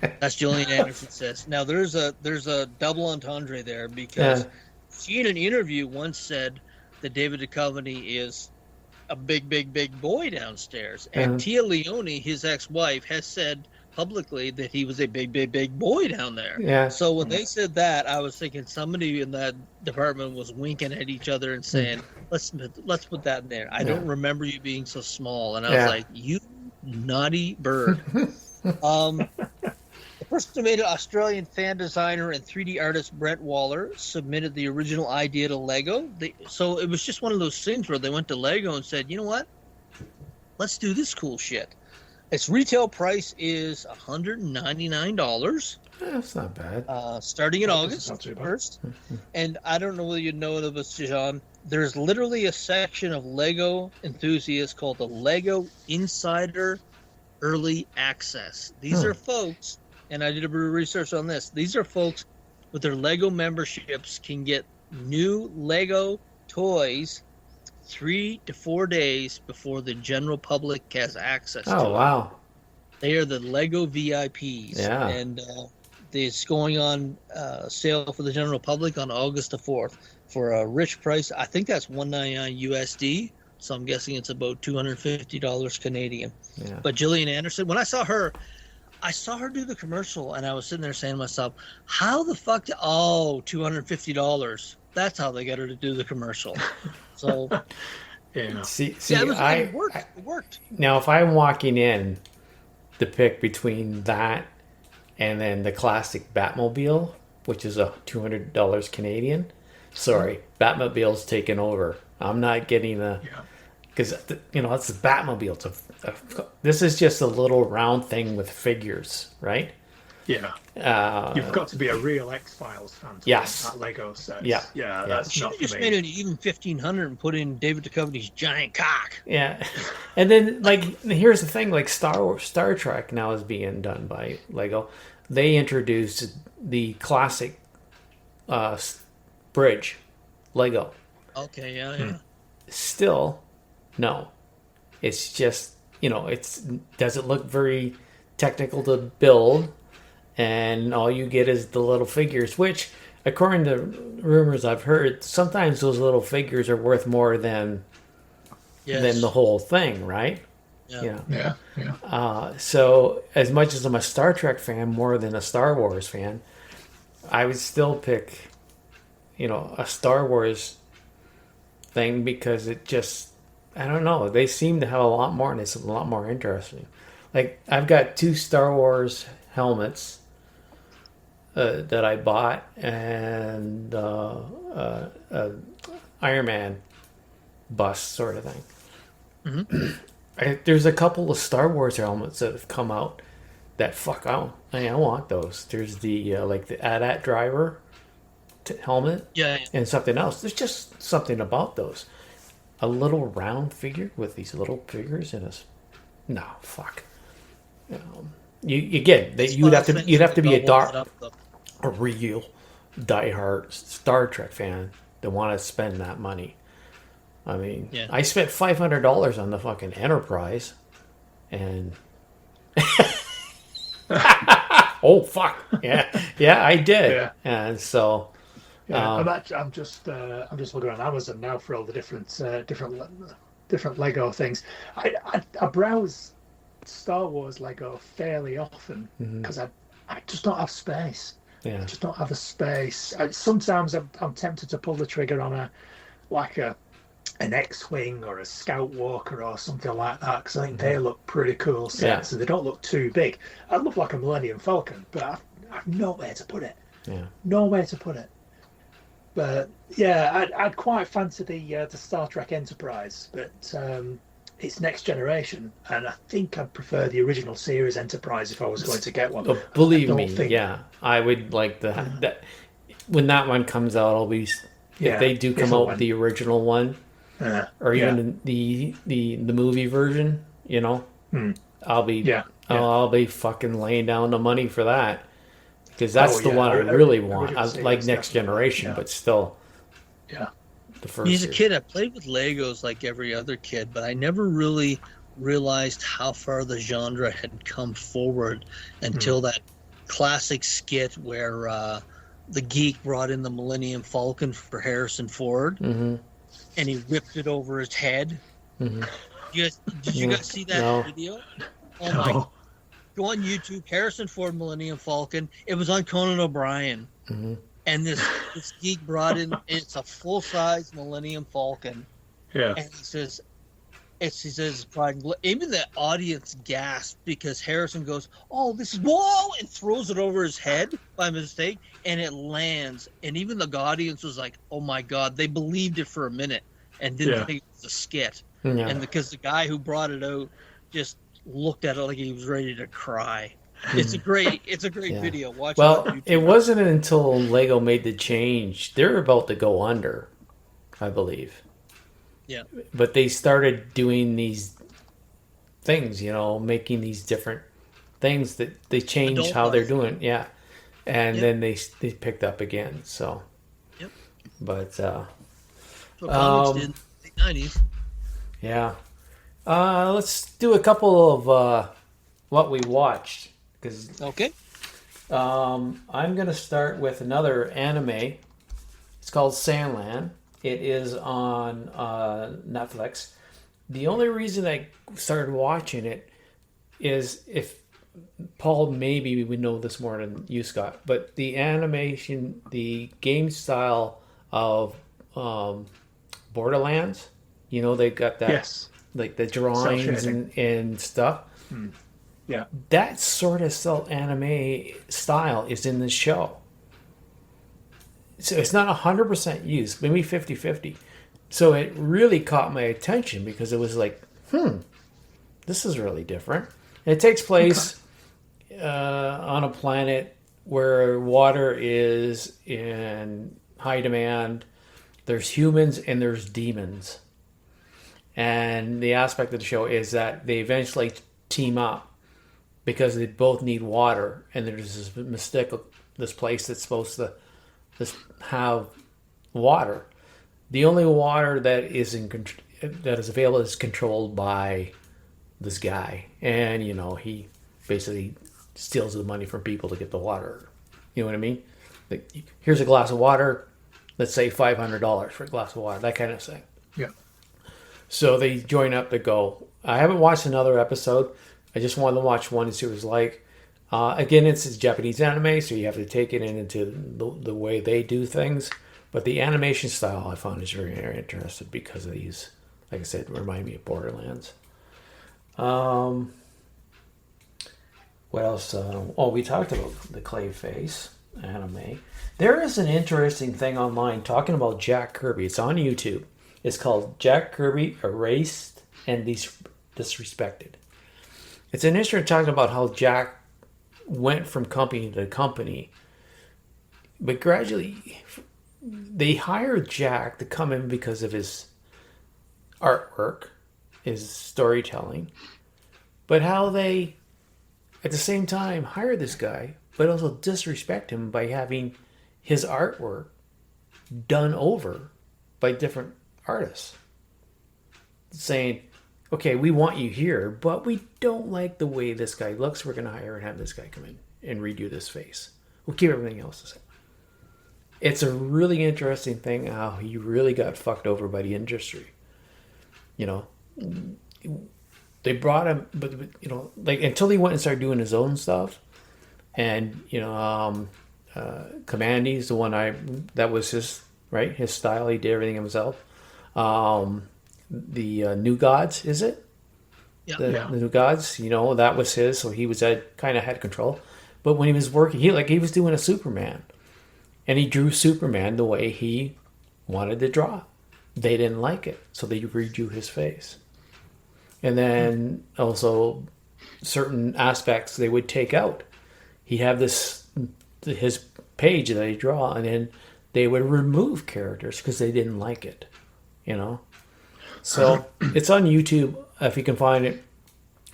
Speaker 7: That's Gillian Anderson says. Now there's a double entendre there, because she in an interview once said that David Duchovny is a big boy downstairs, and Tia Leone, his ex-wife, has said publicly that he was a big boy down there. Yeah. So when they said that, I was thinking somebody in that department was winking at each other and saying, "Let's put that in there. I don't remember you being so small." And I was like, "You naughty bird." The person who made it, Australian fan designer and 3D artist Brett Waller, submitted the original idea to Lego. So it was just one of those things where they went to Lego and said, "You know what? Let's do this cool shit." Its retail price is $199.
Speaker 9: That's not bad.
Speaker 7: Starting in August 1st. And I don't know whether you know of this, John. There's literally a section of Lego enthusiasts called the Lego Insider Early Access. These are folks, and I did a bit of research on this. These are folks with their Lego memberships can get new Lego toys 3 to 4 days before the general public has access to it.
Speaker 9: Oh, wow.
Speaker 7: They are the Lego VIPs.
Speaker 9: Yeah.
Speaker 7: And it's going on sale for the general public on August the 4th for a rich price. I think that's $199 USD. So I'm guessing it's about $250 Canadian. Yeah. But Gillian Anderson, when I saw her do the commercial, and I was sitting there saying to myself, how the fuck $250. That's how they got her to do the commercial. So it worked. It worked.
Speaker 9: Now, if I'm walking in to pick between that and then the classic Batmobile, which is a $200 Canadian, sorry, Batmobile's taken over. I'm not getting because it's the Batmobile. This is just a little round thing with figures, right?
Speaker 10: Yeah. You've got to be a real X-Files fan to
Speaker 9: Yes.
Speaker 10: want that Lego set.
Speaker 9: Yeah.
Speaker 10: That's
Speaker 7: Should
Speaker 10: not
Speaker 7: have
Speaker 10: for
Speaker 7: just
Speaker 10: me.
Speaker 7: made an even 1500 and put in David Duchovny's giant cock.
Speaker 9: Yeah. And then, like, here's the thing, like, Star Trek now is being done by Lego. They introduced the classic bridge Lego.
Speaker 7: Okay, yeah.
Speaker 9: Still, no. It's just, does it look very technical to build, and all you get is the little figures, which, according to rumors I've heard, sometimes those little figures are worth more than the whole thing, right?
Speaker 10: Yeah.
Speaker 9: So, as much as I'm a Star Trek fan more than a Star Wars fan, I would still pick, a Star Wars thing, because it just, I don't know, they seem to have a lot more, and it's a lot more interesting. Like, I've got 2 Star Wars helmets that I bought, and Iron Man bust sort of thing.
Speaker 7: Mm-hmm.
Speaker 9: There's a couple of Star Wars helmets that have come out that I want those. There's the like the AT-AT driver helmet, and something else. There's just something about those. A little round figure with these little figures in us. No, fuck. You'd have to be a real diehard Star Trek fan to want to spend that money. I mean, I spent $500 on the fucking Enterprise, and oh fuck, yeah, I did, and so.
Speaker 10: I'm just looking on Amazon now for all the different Lego things. I browse Star Wars Lego fairly often because I just don't have space.
Speaker 9: Yeah.
Speaker 10: I just don't have the space. Sometimes I'm tempted to pull the trigger on an X-wing or a Scout Walker or something like that, because I think they look pretty cool sets, and they don't look too big. I look like a Millennium Falcon, but I've nowhere to put it. Nowhere to put it. But yeah, I'd quite fancy the Star Trek Enterprise, but it's next generation, and I think I'd prefer the original series Enterprise if I was going to get one.
Speaker 9: Oh, believe me, I would like that. When that one comes out, I'll be. If they do come out with the original one, or even the movie version, I'll be fucking laying down the money for that. Because that's the one I really want. I like Next Generation, but still.
Speaker 10: Yeah.
Speaker 9: The first.
Speaker 7: As a kid, I played with Legos like every other kid, but I never really realized how far the genre had come forward until that classic skit where the geek brought in the Millennium Falcon for Harrison Ford, and he ripped it over his head. Did you guys see that video? Oh my! Go on YouTube, Harrison Ford Millennium Falcon. It was on Conan O'Brien. And this geek brought in, it's a full-size Millennium Falcon.
Speaker 10: Yeah.
Speaker 7: And he says, even the audience gasped because Harrison goes, "Oh, this is whoa!" and throws it over his head by mistake, and it lands. And even the audience was like, "Oh my god!" They believed it for a minute and didn't think it was a skit. And because the guy who brought it out just looked at it like he was ready to cry. It's a great video. Watch it.
Speaker 9: Well, it wasn't until Lego made the change. They're about to go under, I believe.
Speaker 7: Yeah.
Speaker 9: But they started doing these things, making these different things that they changed how they're doing. Yeah. And then they picked up again. So.
Speaker 7: Yep.
Speaker 9: But
Speaker 7: so comics did in the 90s.
Speaker 9: Yeah. Let's do a couple of what we watched.
Speaker 7: Okay.
Speaker 9: I'm going to start with another anime. It's called Snadland. It is on Netflix. The only reason I started watching it is, if Paul, maybe we know this more than you, Scott, but the animation, the game style of Borderlands, they've got that, like the drawings and stuff.
Speaker 10: Yeah.
Speaker 9: That sort of still anime style is in the show. So it's not 100% used, maybe 50-50. So it really caught my attention because it was like, this is really different. And it takes place on a planet where water is in high demand. There's humans and there's demons. And the aspect of the show is that they eventually team up because they both need water. And there's this place that's supposed to have water. The only water that is available is controlled by this guy. And, he basically steals the money from people to get the water. You know what I mean? Like, here's a glass of water. Let's say $500 for a glass of water. That kind of thing.
Speaker 10: Yeah.
Speaker 9: So they join up to go. I haven't watched another episode. I just wanted to watch one and see what it was like. Again, it's Japanese anime, so you have to take it into the way they do things. But the animation style I found is very, very interesting because of these, like I said, remind me of Borderlands. What else? We talked about the Clayface anime. There is an interesting thing online talking about Jack Kirby. It's on YouTube. It's called Jack Kirby Erased and Disrespected. It's an interesting talking about how Jack went from company to company, but gradually they hired Jack to come in because of his artwork, his storytelling, but how they at the same time hire this guy but also disrespect him by having his artwork done over by different artists, saying, okay, we want you here, but we don't like the way this guy looks. We're going to hire and have this guy come in and redo this face. We'll keep everything else the same. It's a really interesting thing how he really got fucked over by the industry. They brought him, but until he went and started doing his own stuff, and Commandy's the one that was his style. He did everything himself. The New Gods, is it?
Speaker 7: Yeah.
Speaker 9: The New Gods, that was his, so he was kind of had control. But when he was working, he was doing a Superman, and he drew Superman the way he wanted to draw. They didn't like it, so they redrew his face. And then also certain aspects they would take out. He'd have his page that he draw, and then they would remove characters because they didn't like it, So it's on YouTube if you can find it.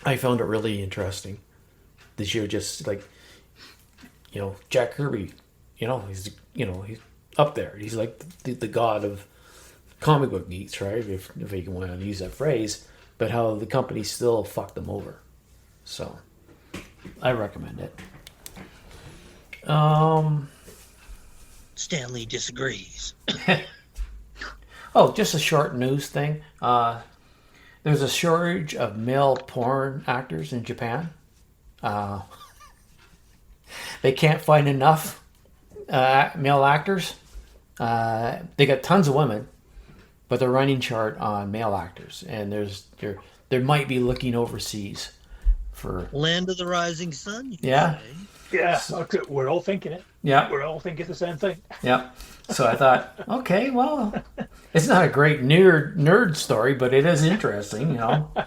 Speaker 9: I found it really interesting. This year, just like Jack Kirby, he's up there. He's like the god of comic book geeks, right? If you want to use that phrase, but how the company still fucked them over. So I recommend it.
Speaker 7: Stanley disagrees.
Speaker 9: Just a short news thing. There's a shortage of male porn actors in Japan. They can't find enough male actors. They got tons of women, but they're running short on male actors, and there might be looking overseas for
Speaker 7: Land of the Rising Sun.
Speaker 9: Yeah.
Speaker 7: Say.
Speaker 10: Yeah, we're all thinking it.
Speaker 9: Yeah.
Speaker 10: We're all thinking the same thing.
Speaker 9: Yeah. So I thought, okay, well, it's not a great nerd story, but it is interesting,
Speaker 7: Well, I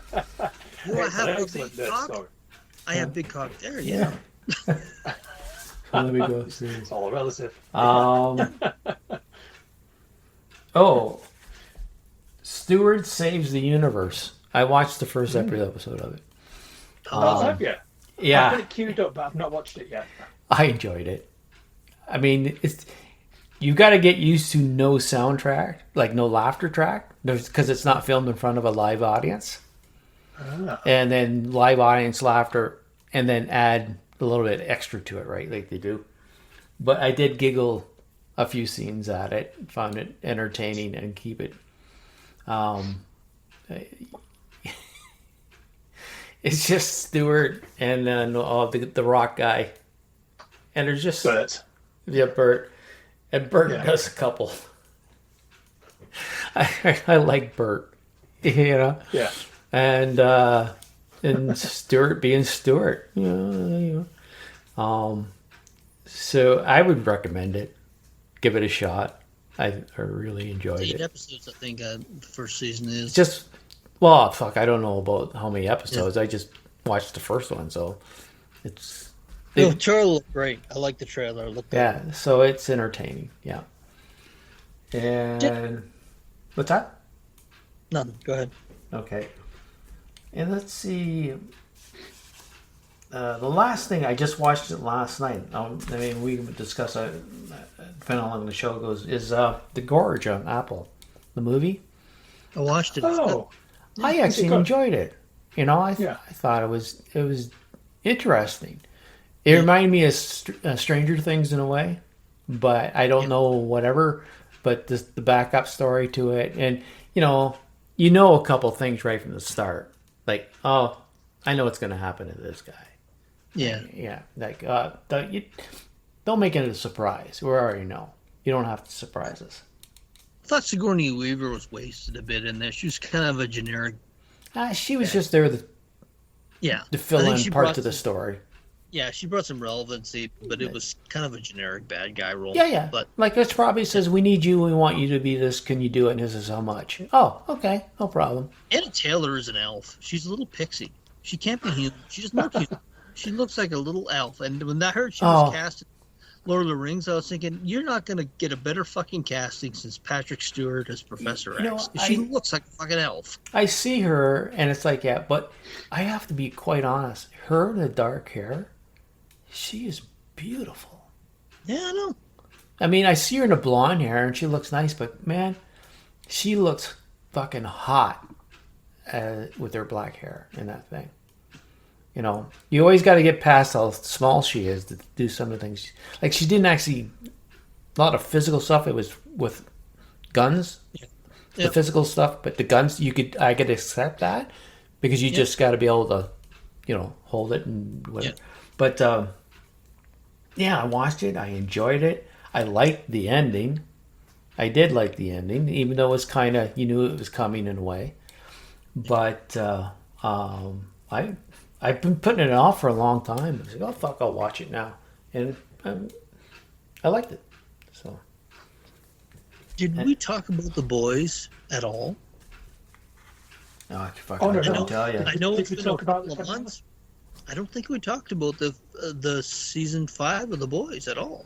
Speaker 7: have a big cock. I have big cock there, yeah.
Speaker 9: Let me go see.
Speaker 10: It's all relative.
Speaker 9: Stewart Saves the Universe. I watched the first episode of it.
Speaker 10: Have you?
Speaker 9: Yeah.
Speaker 10: I've got it queued up, but I've not watched it yet.
Speaker 9: I enjoyed it. I mean, you got to get used to no soundtrack, like no laughter track, because it's not filmed in front of a live audience. And then live audience laughter, and then add a little bit extra to it, right? Like they do. But I did giggle a few scenes at it, found it entertaining, and keep it. It's just Stewart and then the rock guy, and there's just
Speaker 10: Bert.
Speaker 9: Yeah, Bert, and Bert does a couple. I like Bert,
Speaker 10: Yeah.
Speaker 9: and Stewart being Stewart, So I would recommend it. Give it a shot. I really enjoyed it.
Speaker 7: 8 episodes, I think, the first season is.
Speaker 9: I don't know about how many episodes. I just watched the first one, so it's
Speaker 7: The trailer looked great. I like the trailer.
Speaker 9: Yeah, so it's entertaining. Yeah. And what's that?
Speaker 7: Nothing. Go ahead.
Speaker 9: Okay. And let's see. The last thing, I just watched it last night. I mean, we can discuss depending on how long the show goes. Is The Gorge on Apple, the movie?
Speaker 7: I watched it.
Speaker 10: Oh,
Speaker 9: I actually enjoyed it. You know, I thought it was interesting. It reminded me of Stranger Things in a way, but I don't know whatever. But the backup story to it, and you know a couple things right from the start. Like, oh, I know what's going to happen to this guy. Yeah. Like, don't make it a surprise. We already know. You don't have to surprise us.
Speaker 7: I thought Sigourney Weaver was wasted a bit in there. She was kind of a generic.
Speaker 9: She was just there to fill in parts of the story.
Speaker 7: Yeah, she brought some relevancy, but it was kind of a generic bad guy role.
Speaker 9: Yeah.
Speaker 7: But
Speaker 9: like it probably says, we need you, we want you to be this, can you do it, and this is how much. Oh, okay, no problem.
Speaker 7: Anna Taylor is an elf. She's a little pixie. She can't be human. She doesn't look human. She looks like a little elf. And when I heard she was cast in Lord of the Rings, I was thinking, you're not going to get a better fucking casting since Patrick Stewart as Professor X. She looks like a fucking elf.
Speaker 9: I see her, and it's like, yeah, but I have to be quite honest. Her in the dark hair, she is beautiful.
Speaker 7: Yeah, I know.
Speaker 9: I mean, I see her in the blonde hair, and she looks nice, but man, she looks fucking hot with her black hair in that thing. You know, you always got to get past how small she is to do some of the things. Like, she didn't actually, a lot of physical stuff, it was with guns, the physical stuff, but the guns, I could accept that because you just got to be able to, hold it and whatever. But, I watched it. I enjoyed it. I liked the ending. I did like the ending, even though it was kind of, you knew it was coming in a way. But I've been putting it off for a long time. I was like, oh, fuck, I'll watch it now. And I liked it. So,
Speaker 7: did we talk about The Boys at all?
Speaker 9: No, I couldn't tell you.
Speaker 7: I know it's been a couple of months. I don't think we talked about the season 5 of The Boys at all.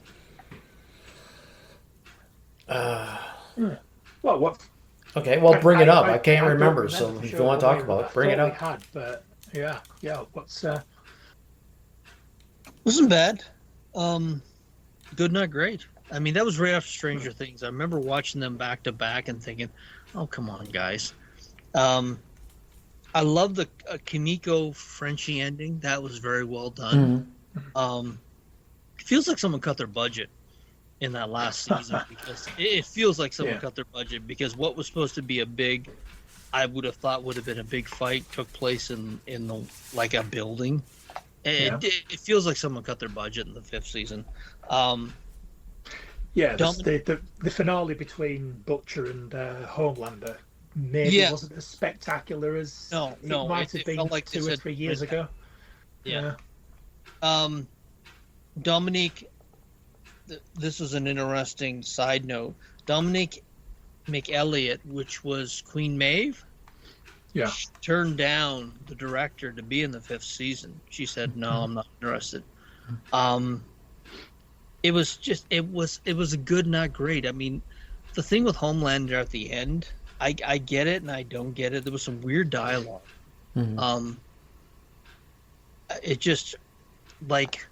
Speaker 10: Well, what?
Speaker 9: Okay, well, bring it up. I can't remember, so if you want to talk about it, bring it up.
Speaker 10: But yeah. What's?
Speaker 7: Wasn't bad. Good, not great. I mean, that was right after Stranger Things. I remember watching them back to back and thinking, "Oh, come on, guys." I love the Kimiko Frenchie ending. That was very well done. Mm-hmm. It feels like someone cut their budget in that last season because it feels like someone cut their budget because what was supposed to be I would have thought would have been a big fight took place in the like a building. It feels like someone cut their budget in the 5th season.
Speaker 10: The finale between Butcher and Homelander maybe wasn't as spectacular as it might have been like 2 or 3 years ago.
Speaker 7: Yeah. Dominique, this was an interesting side note. Dominique McElliott, which was Queen Maeve, turned down the director to be in the 5th season. She said, "No, I'm not interested." It was a good, not great. I mean, the thing with Homelander at the end, I get it and I don't get it. There was some weird dialogue. Mm-hmm. It just like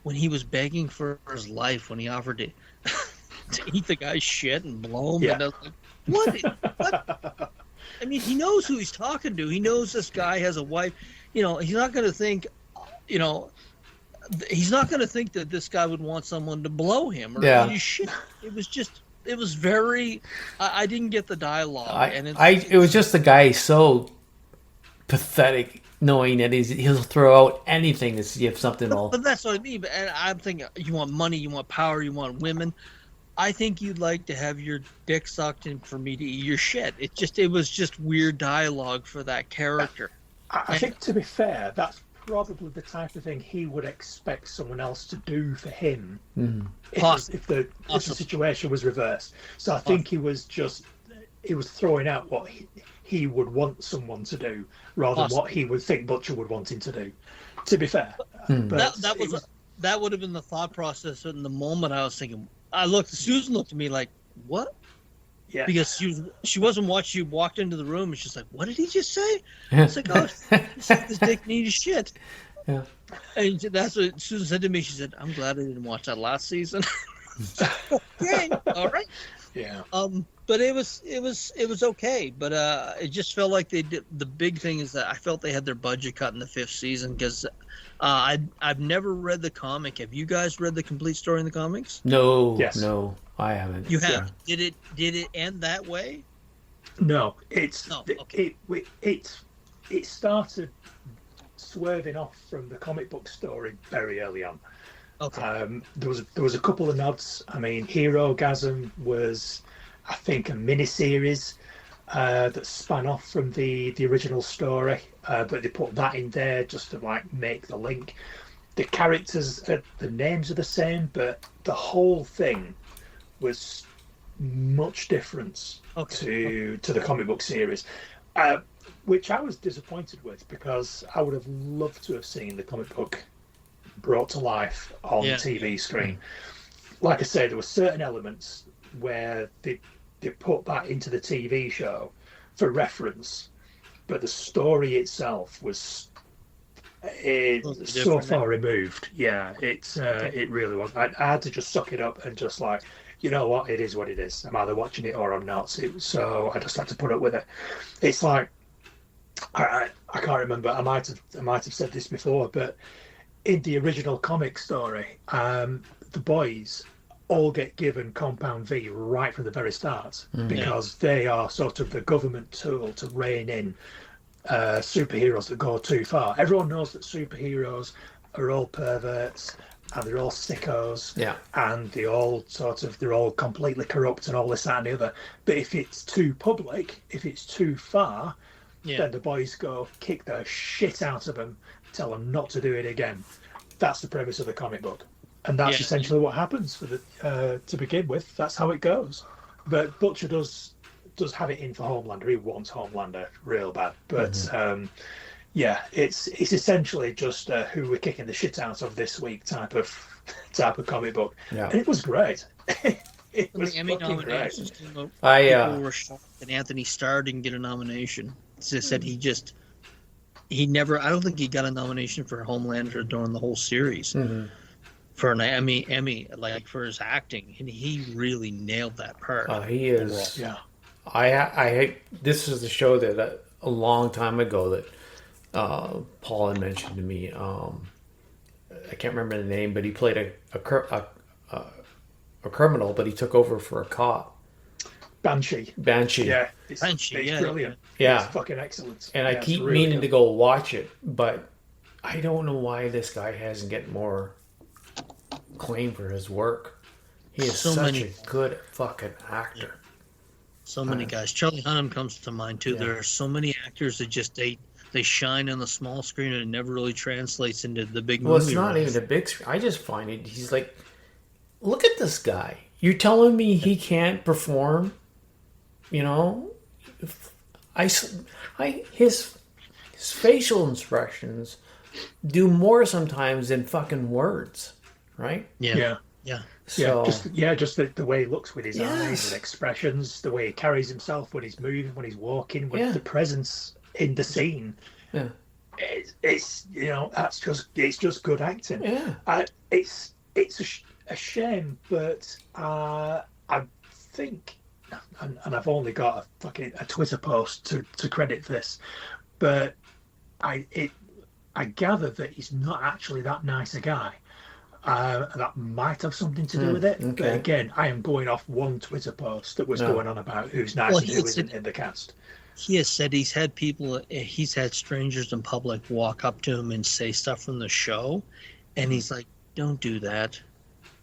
Speaker 7: when he was begging for his life, when he offered to eat the guy's shit and blow him. Yeah. And I was like, what? I mean, he knows who he's talking to. He knows this guy has a wife. He's not going to think, he's not going to think that this guy would want someone to blow him or eat his shit. It was very. I didn't get the dialogue,
Speaker 9: it was just the guy so pathetic, knowing that he'll throw out anything to see if something will.
Speaker 7: But that's what I mean. And I'm thinking, you want money, you want power, you want women. I think you'd like to have your dick sucked and for me to eat your shit. It was just weird dialogue for that character.
Speaker 10: I think, to be fair, that's probably the type of thing he would expect someone else to do for him if the situation was reversed. So I think he was throwing out what he would want someone to do rather than what he would think Butcher would want him to do. To be fair,
Speaker 7: that would have been the thought process in the moment. I was thinking, Susan looked at me like, what?
Speaker 10: Yeah.
Speaker 7: Because she wasn't watching. You walked into the room and she's like, what did he just say? It's like, oh, this dick needs shit.
Speaker 9: Yeah.
Speaker 7: And that's what Susan said to me. She said, I'm glad I didn't watch that last season. Okay, all right.
Speaker 10: Yeah.
Speaker 7: But it was okay. But it just felt like they did. The big thing is that I felt they had their budget cut in the 5th season because I've never read the comic. Have you guys read the complete story in the comics?
Speaker 9: No.
Speaker 10: Yes.
Speaker 9: No, I haven't.
Speaker 7: You have. Yeah. Did it end that way?
Speaker 10: No,
Speaker 7: okay.
Speaker 10: It started swerving off from the comic book story very early on.
Speaker 7: Okay.
Speaker 10: There was a couple of nods. I mean, Hero Gasm was, I think, a miniseries that span off from the original story, but they put that in there just to like make the link. The characters, the names are the same, but the whole thing was much different to the comic book series, which I was disappointed with because I would have loved to have seen the comic book brought to life on the TV screen. Like I say, there were certain elements where they put that into the TV show for reference, but the story itself was so far removed. Yeah, it really was. I had to just suck it up and just like, you know what, it is what it is. I'm either watching it or I'm not. So I just had to put up with it. It's like I can't remember. I might have said this before, but in the original comic story, the boys all get given Compound V right from the very start because they are sort of the government tool to rein in superheroes that go too far. Everyone knows that superheroes are all perverts and they're all sickos, and they're all completely corrupt and all this, that, and the other. But if it's too public, if it's too far, then the boys go kick the shit out of them, tell them not to do it again. That's the premise of the comic book, and that's essentially what happens for the to begin with. That's how it goes. But Butcher does have it in for Homelander. He wants Homelander real bad, but it's essentially just who we're kicking the shit out of this week type of comic book, and it was great. It was fucking great.
Speaker 7: People were shocked that Anthony Starr didn't get a nomination. They said he never. I don't think he got a nomination for Homelander during the whole series for an Emmy, like for his acting, and he really nailed that part.
Speaker 9: He is. Yeah. This is the show that a long time ago that Paul had mentioned to me. I can't remember the name, but he played a criminal, but he took over for a cop. Banshee.
Speaker 10: Yeah, it's brilliant. Yeah, it's fucking excellent.
Speaker 9: And I keep meaning to go watch it, but I don't know why this guy hasn't get more claim for his work. He is such a good fucking actor.
Speaker 7: So many guys. Charlie Hunnam comes to mind too. There are so many actors that just they shine on the small screen and it never really translates into the big movie.
Speaker 9: Well, it's not even a big screen. I just find it. He's like, look at this guy. You're telling me he can't perform? You know, his facial expressions do more sometimes than fucking words, right?
Speaker 7: Yeah.
Speaker 9: So,
Speaker 10: just the way he looks with his eyes and expressions, the way he carries himself when he's moving, when he's walking, with the presence in the scene.
Speaker 9: Yeah,
Speaker 10: it's just good acting.
Speaker 9: Yeah,
Speaker 10: it's a shame, but I think. And I've only got a Twitter post to credit this, but I gather that he's not actually that nice a guy. That might have something to do with it. Okay. But again, I am going off one Twitter post that was going on about who's nice and who isn't in the cast.
Speaker 7: He has said he's had strangers in public walk up to him and say stuff from the show, and he's like, "Don't do that."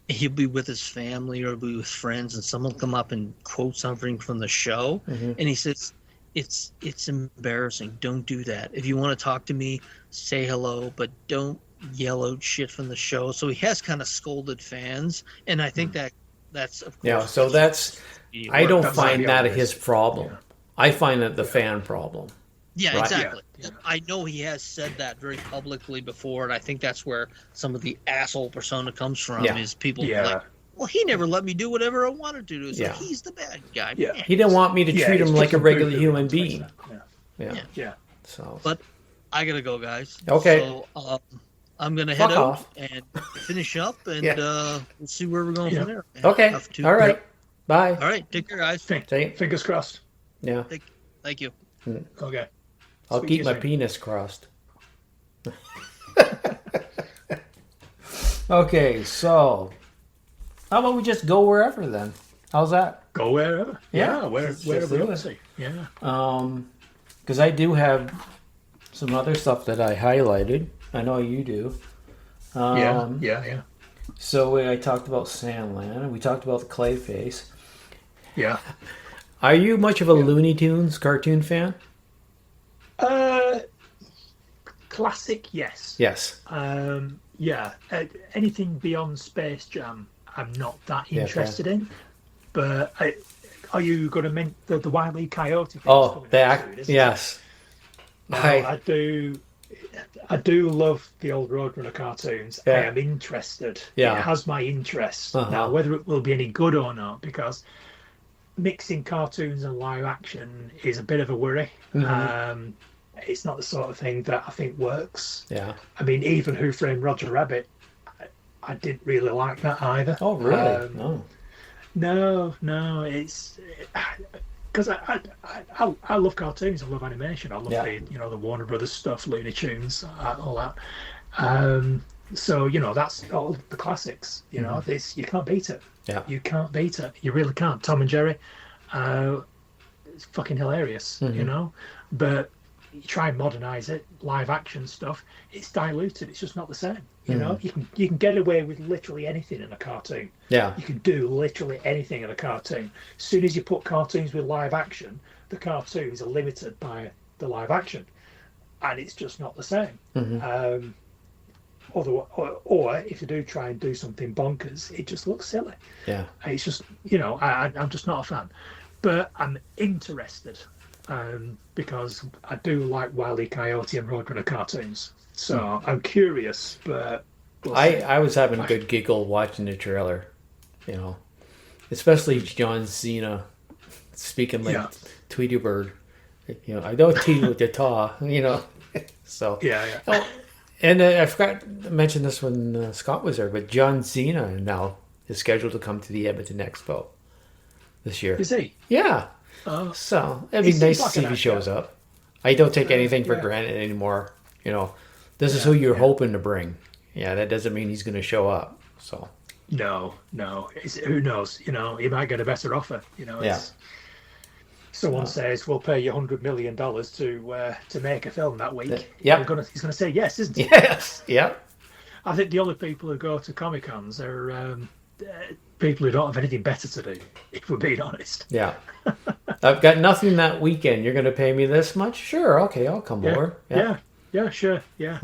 Speaker 7: He'll be with his family or be with friends, and someone will come up and quote something from the show, and he says, "It's embarrassing. Don't do that. If you want to talk to me, say hello, but don't yell out shit from the show." So he has kind of scolded fans, and I think that's of course.
Speaker 9: So that's. I don't find that his problem. I find that the fan problem.
Speaker 7: Yeah,
Speaker 9: Right.
Speaker 7: exactly.
Speaker 10: Yeah.
Speaker 7: I know he has said that very publicly before, and I think that's where some of the asshole persona comes from.
Speaker 9: Yeah.
Speaker 7: Is people
Speaker 10: Yeah.
Speaker 7: like, well, he never let me do whatever I wanted to do, so
Speaker 9: Yeah.
Speaker 7: he's the bad guy.
Speaker 10: Yeah.
Speaker 9: He didn't want me to
Speaker 10: Yeah,
Speaker 9: treat
Speaker 10: it's
Speaker 9: him like
Speaker 10: just
Speaker 9: a regular
Speaker 10: boo-boo
Speaker 9: human
Speaker 10: on Twitter.
Speaker 9: being.
Speaker 10: Yeah.
Speaker 9: Yeah.
Speaker 10: Yeah.
Speaker 9: So.
Speaker 7: But I gotta go, guys.
Speaker 9: Okay.
Speaker 7: So I'm gonna
Speaker 9: Fuck
Speaker 7: head out
Speaker 9: off.
Speaker 7: and finish up, and
Speaker 9: Yeah.
Speaker 7: we'll see where we're going
Speaker 10: Yeah.
Speaker 7: from there.
Speaker 9: Okay.
Speaker 7: Have to-
Speaker 9: All right. Bye.
Speaker 7: All right. Take care, guys.
Speaker 10: Fingers crossed.
Speaker 9: Yeah.
Speaker 7: Thank you.
Speaker 10: Okay.
Speaker 9: I'll
Speaker 10: Speak
Speaker 9: keep
Speaker 10: to
Speaker 9: my
Speaker 10: you soon.
Speaker 9: penis crossed. Okay, so how about we just go wherever then? How's that?
Speaker 10: Go wherever.
Speaker 9: Yeah,
Speaker 10: Yeah,
Speaker 9: let's
Speaker 10: wherever
Speaker 9: do
Speaker 10: you
Speaker 9: it.
Speaker 10: see. Yeah.
Speaker 9: Because I do have some other stuff that I highlighted. I know you do.
Speaker 10: Yeah.
Speaker 9: So I talked about Snadland. We talked about the Clayface.
Speaker 10: Yeah.
Speaker 9: Are you much of a Looney Tunes cartoon fan?
Speaker 10: Classic, yes.
Speaker 9: Yes.
Speaker 10: Yeah. Anything beyond Space Jam, I'm not that
Speaker 9: Yeah,
Speaker 10: interested in. But are you going to mean the Wile E. Coyote?
Speaker 9: Oh, yes.
Speaker 10: No, I do love the old Roadrunner cartoons.
Speaker 9: Yeah.
Speaker 10: I am interested.
Speaker 9: Yeah.
Speaker 10: It has my interest.
Speaker 9: Uh-huh.
Speaker 10: Now, whether it will be any good or not, because mixing cartoons and live action is a bit of a worry.
Speaker 9: Mm-hmm.
Speaker 10: It's not the sort of thing that I think works.
Speaker 9: Yeah.
Speaker 10: I mean, even Who Framed Roger Rabbit, I didn't really like that either.
Speaker 9: Oh, really?
Speaker 10: No, it's because I love cartoons, I love animation, I love the Warner Brothers stuff, Looney Tunes, all that. So that's all the classics. This you can't beat it.
Speaker 9: Yeah.
Speaker 10: You can't beat it. You really can't. Tom and Jerry, it's fucking hilarious. But you try and modernize it, live action stuff, it's diluted. It's just not the same. You can get away with literally anything in a cartoon.
Speaker 9: Yeah.
Speaker 10: You can do literally anything in a cartoon. As soon as you put cartoons with live action, the cartoons are limited by the live action, and it's just not the same. Or if you do try and do something bonkers, it just looks silly.
Speaker 9: Yeah.
Speaker 10: It's just I'm just not a fan, but I'm interested because I do like Wile E. Coyote and Roadrunner cartoons. So I'm curious, but we'll see.
Speaker 9: I was having a good giggle watching the trailer, especially John Cena speaking like Tweety Bird. I don't tweet with the taw, So
Speaker 10: Yeah.
Speaker 9: Oh, and I forgot to mention this when Scott was there, but John Cena now is scheduled to come to the Edmonton Expo this year.
Speaker 10: Is he?
Speaker 9: Yeah. So it'd be
Speaker 10: He
Speaker 9: nice
Speaker 10: seems
Speaker 9: to see
Speaker 10: like
Speaker 9: if
Speaker 10: an
Speaker 9: he shows
Speaker 10: actor.
Speaker 9: up. I don't take anything for
Speaker 10: yeah.
Speaker 9: granted anymore. This is who you're hoping to bring. Yeah, that doesn't mean he's going to show up. So
Speaker 10: No. Who knows? He might get a better offer. Someone says we'll pay you $100 million to make a film that week.
Speaker 9: Yeah.
Speaker 10: He's gonna say yes, isn't he?
Speaker 9: yes, yeah,
Speaker 10: I think the only people who go to Comic Cons are people who don't have anything better to do. If we're being honest.
Speaker 9: yeah. I've got nothing that weekend. You're going to pay me this much? Sure. Okay, I'll come over.
Speaker 10: Yeah, sure. Yeah.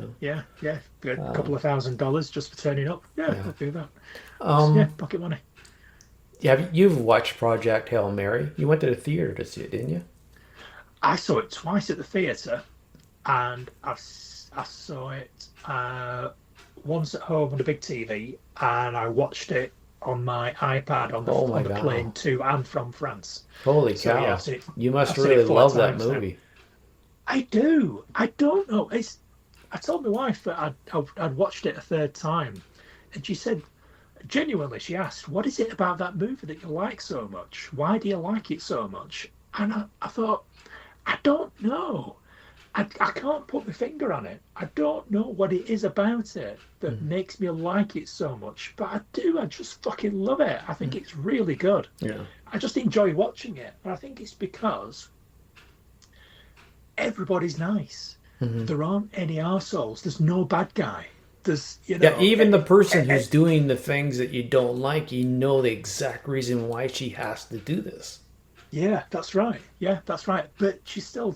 Speaker 10: Good. A couple of $1,000 just for turning up. Yeah, I'll do that. Pocket money.
Speaker 9: Yeah, you've watched Project Hail Mary. You went to the theater to see it, didn't you?
Speaker 10: I saw it twice at the theatre, and I saw it once at home on the big TV, and I watched it on my iPad on the plane to and from France.
Speaker 9: Holy
Speaker 10: So,
Speaker 9: cow!
Speaker 10: yeah, I've seen it-
Speaker 9: You must
Speaker 10: I've seen
Speaker 9: really
Speaker 10: it 4
Speaker 9: love that
Speaker 10: times now.
Speaker 9: movie.
Speaker 10: I do. I don't know. I told my wife that I'd watched it a 3rd time, and she said, genuinely, she asked, "What is it about that movie that you like so much? Why do you like it so much?" And I thought, I don't know. I can't put my finger on it. I don't know what it is about it that makes me like it so much, but I do. I just fucking love it. I think it's really good.
Speaker 9: Yeah.
Speaker 10: I just enjoy watching it. And I think it's because everybody's nice. There aren't any arseholes. There's no bad guy. There's,
Speaker 9: even the person who's doing the things that you don't like, the exact reason why she has to do this.
Speaker 10: Yeah, that's right. But she's still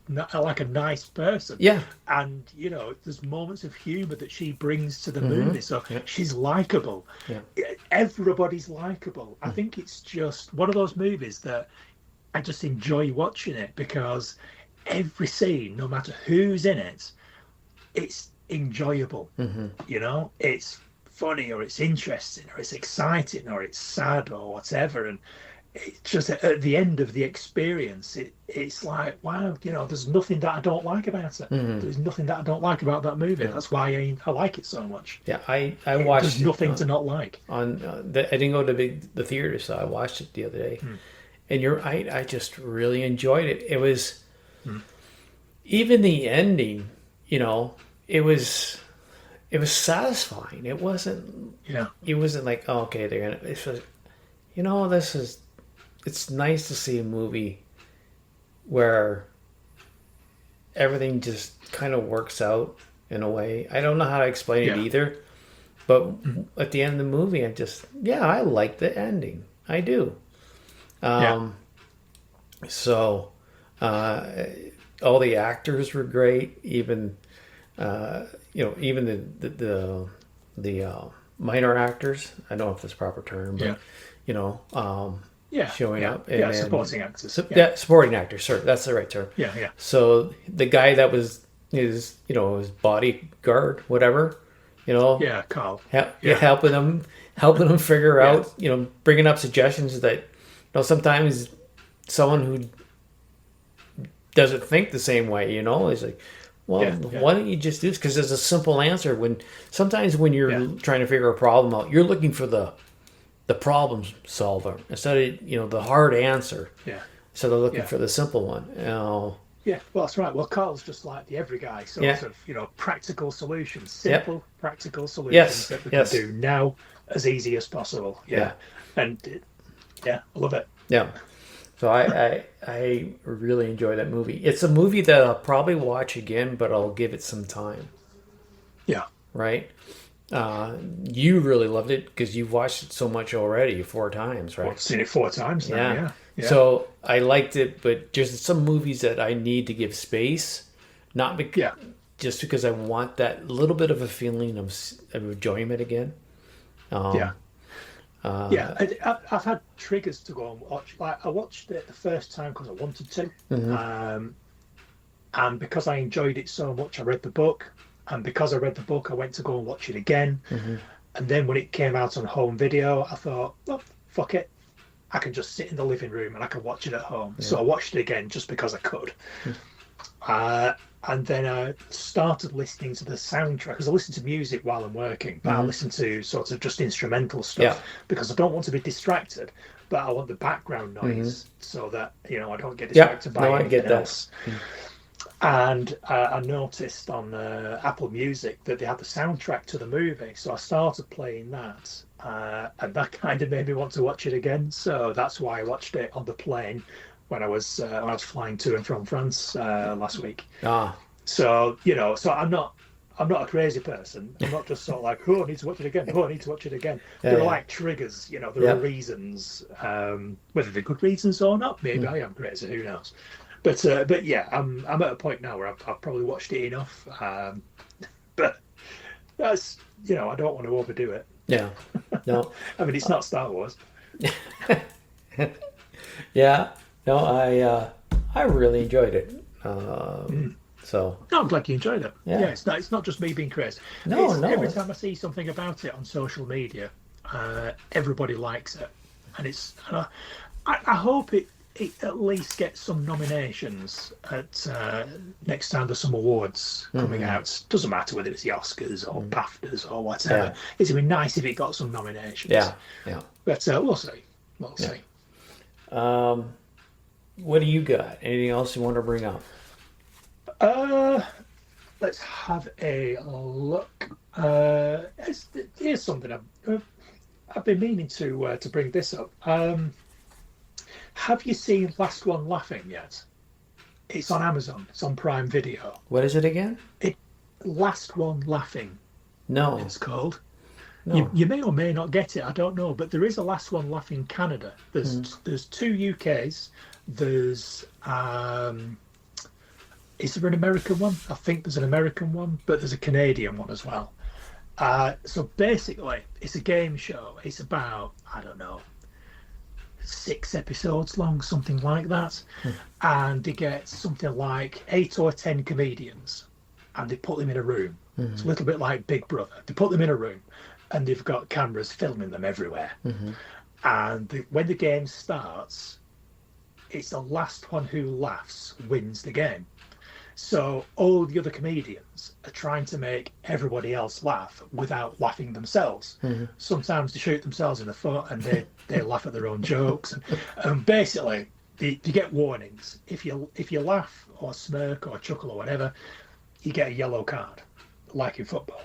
Speaker 10: not like a nice person.
Speaker 9: Yeah.
Speaker 10: And there's moments of humor that she brings to the movie, so she's likable.
Speaker 9: Yeah.
Speaker 10: Everybody's likable. I think it's just one of those movies that I just enjoy watching it because every scene, no matter who's in it, it's enjoyable. You know, it's funny, or it's interesting, or it's exciting, or it's sad, or whatever. And it's just at the end of the experience, it's like, wow, you know, there's nothing that I don't like about it. There's nothing that I don't like about that movie. That's why I like it so much.
Speaker 9: Yeah, I watched.
Speaker 10: There's nothing to not like.
Speaker 9: I didn't go to the theater, so I watched it the other day, and I just really enjoyed it. It was even the ending, you know, it was satisfying. It wasn't.
Speaker 10: Yeah.
Speaker 9: It wasn't like, oh, okay, they're gonna. It's just, you know, it's nice to see a movie where everything just kind of works out in a way. I don't know how to explain it either, but at the end of the movie, I like the ending. I do. So, all the actors were great. Even, even the minor actors. I don't know if that's the proper term, but showing up. And
Speaker 10: supporting actors.
Speaker 9: Supporting actors. Sorry, that's the right term.
Speaker 10: Yeah.
Speaker 9: So the guy that was his bodyguard, whatever,
Speaker 10: Carl.
Speaker 9: Helping him figure out, bringing up suggestions that, sometimes someone who doesn't think the same way, is like, well, why don't you just do this? Because there's a simple answer. Sometimes when you're trying to figure a problem out, you're looking for the problem solver instead of the hard answer.
Speaker 10: Yeah.
Speaker 9: So they're looking for the simple one.
Speaker 10: Yeah, well, that's right. Well, Carl's just like the every guy, sort of, practical solutions, simple practical solutions that we can do now as easy as possible. Yeah. And I love it.
Speaker 9: Yeah. So I really enjoy that movie. It's a movie that I'll probably watch again, but I'll give it some time.
Speaker 10: Yeah.
Speaker 9: Right? You really loved it because you've watched it so much already, 4 times, right?
Speaker 10: I've seen it 4 times now, yeah.
Speaker 9: So I liked it, but there's some movies that I need to give space, not just because I want that little bit of a feeling of enjoyment again.
Speaker 10: I've had triggers to go and watch. Like I watched it the first time because I wanted to, and because I enjoyed it so much, I read the book, and because I read the book, I went to go and watch it again. And then when it came out on home video, I thought, well, fuck it, I can just sit in the living room and I can watch it at home. So I watched it again just because I could. And then I started listening to the soundtrack, because I listen to music while I'm working, but I listen to sort of just instrumental stuff because I don't want to be distracted, but I want the background noise so that, I don't get distracted by anything else. And I noticed on Apple Music that they had the soundtrack to the movie, so I started playing that, and that kind of made me want to watch it again. So that's why I watched it on the plane when I was flying to and from France last week. So so I'm not a crazy person. I'm not just sort of like, oh, I need to watch it again. Oh, I need to watch it again. There are like triggers. There are reasons, whether they're good reasons or not. Maybe I am crazy. Who knows? But yeah, I'm at a point now where I've probably watched it enough. But that's I don't want to overdo it.
Speaker 9: Yeah. No.
Speaker 10: I mean, it's not Star Wars.
Speaker 9: Yeah. No, I really enjoyed it. So
Speaker 10: no, I'm glad you enjoyed it.
Speaker 9: Yeah.
Speaker 10: It's not just me being crazy.
Speaker 9: No.
Speaker 10: Every time I see something about it on social media, everybody likes it, and I hope it at least gets some nominations at next time there's some awards coming out. Doesn't matter whether it's the Oscars or BAFTAs or whatever. It'd be nice if it got some nominations.
Speaker 9: Yeah.
Speaker 10: But we'll see. We'll see.
Speaker 9: What do you got? Anything else you want to bring up?
Speaker 10: Let's have a look. Here's something I've been meaning to bring this up. Have you seen Last One Laughing yet? It's on Amazon. It's on Prime Video.
Speaker 9: What is it again?
Speaker 10: Last One Laughing.
Speaker 9: No.
Speaker 10: It's called.
Speaker 9: No.
Speaker 10: You may or may not get it. I don't know. But there is a Last One Laughing Canada. There's 2 UKs. There's is there an American one? I think there's an American one, but there's a Canadian one as well. So basically, it's a game show. It's about, I don't know, 6 episodes long, something like that. And they get something like 8 or 10 comedians, and they put them in a room. It's a little bit like Big Brother. They put them in a room, and they've got cameras filming them everywhere. And when the game starts, it's the last one who laughs wins the game. So all the other comedians are trying to make everybody else laugh without laughing themselves. Sometimes they shoot themselves in the foot, and they laugh at their own jokes. And basically, you get warnings. If you laugh or smirk or chuckle or whatever, you get a yellow card, like in football.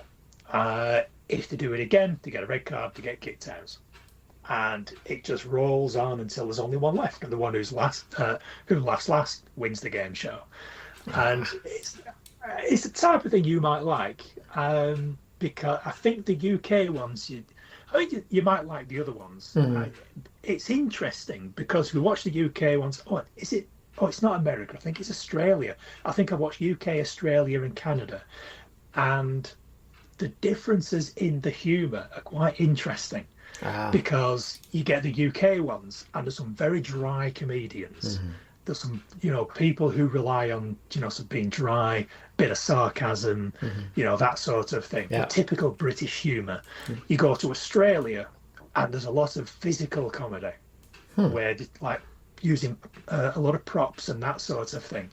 Speaker 10: If they do it again, they get a red card, they get kicked out. And it just rolls on until there's only one left, and the one who laughs last wins the game show. And it's the type of thing you might like, because I think the UK ones, you might like the other ones. It's interesting because we watch the UK ones. It's not America. I think it's Australia. I think I watched UK, Australia, and Canada, and the differences in the humour are quite interesting. Because you get the UK ones, and there's some very dry comedians. There's some, people who rely on, some being dry, bit of sarcasm, that sort of thing. The typical British humour. You go to Australia, and there's a lot of physical comedy, where like using a lot of props and that sort of thing.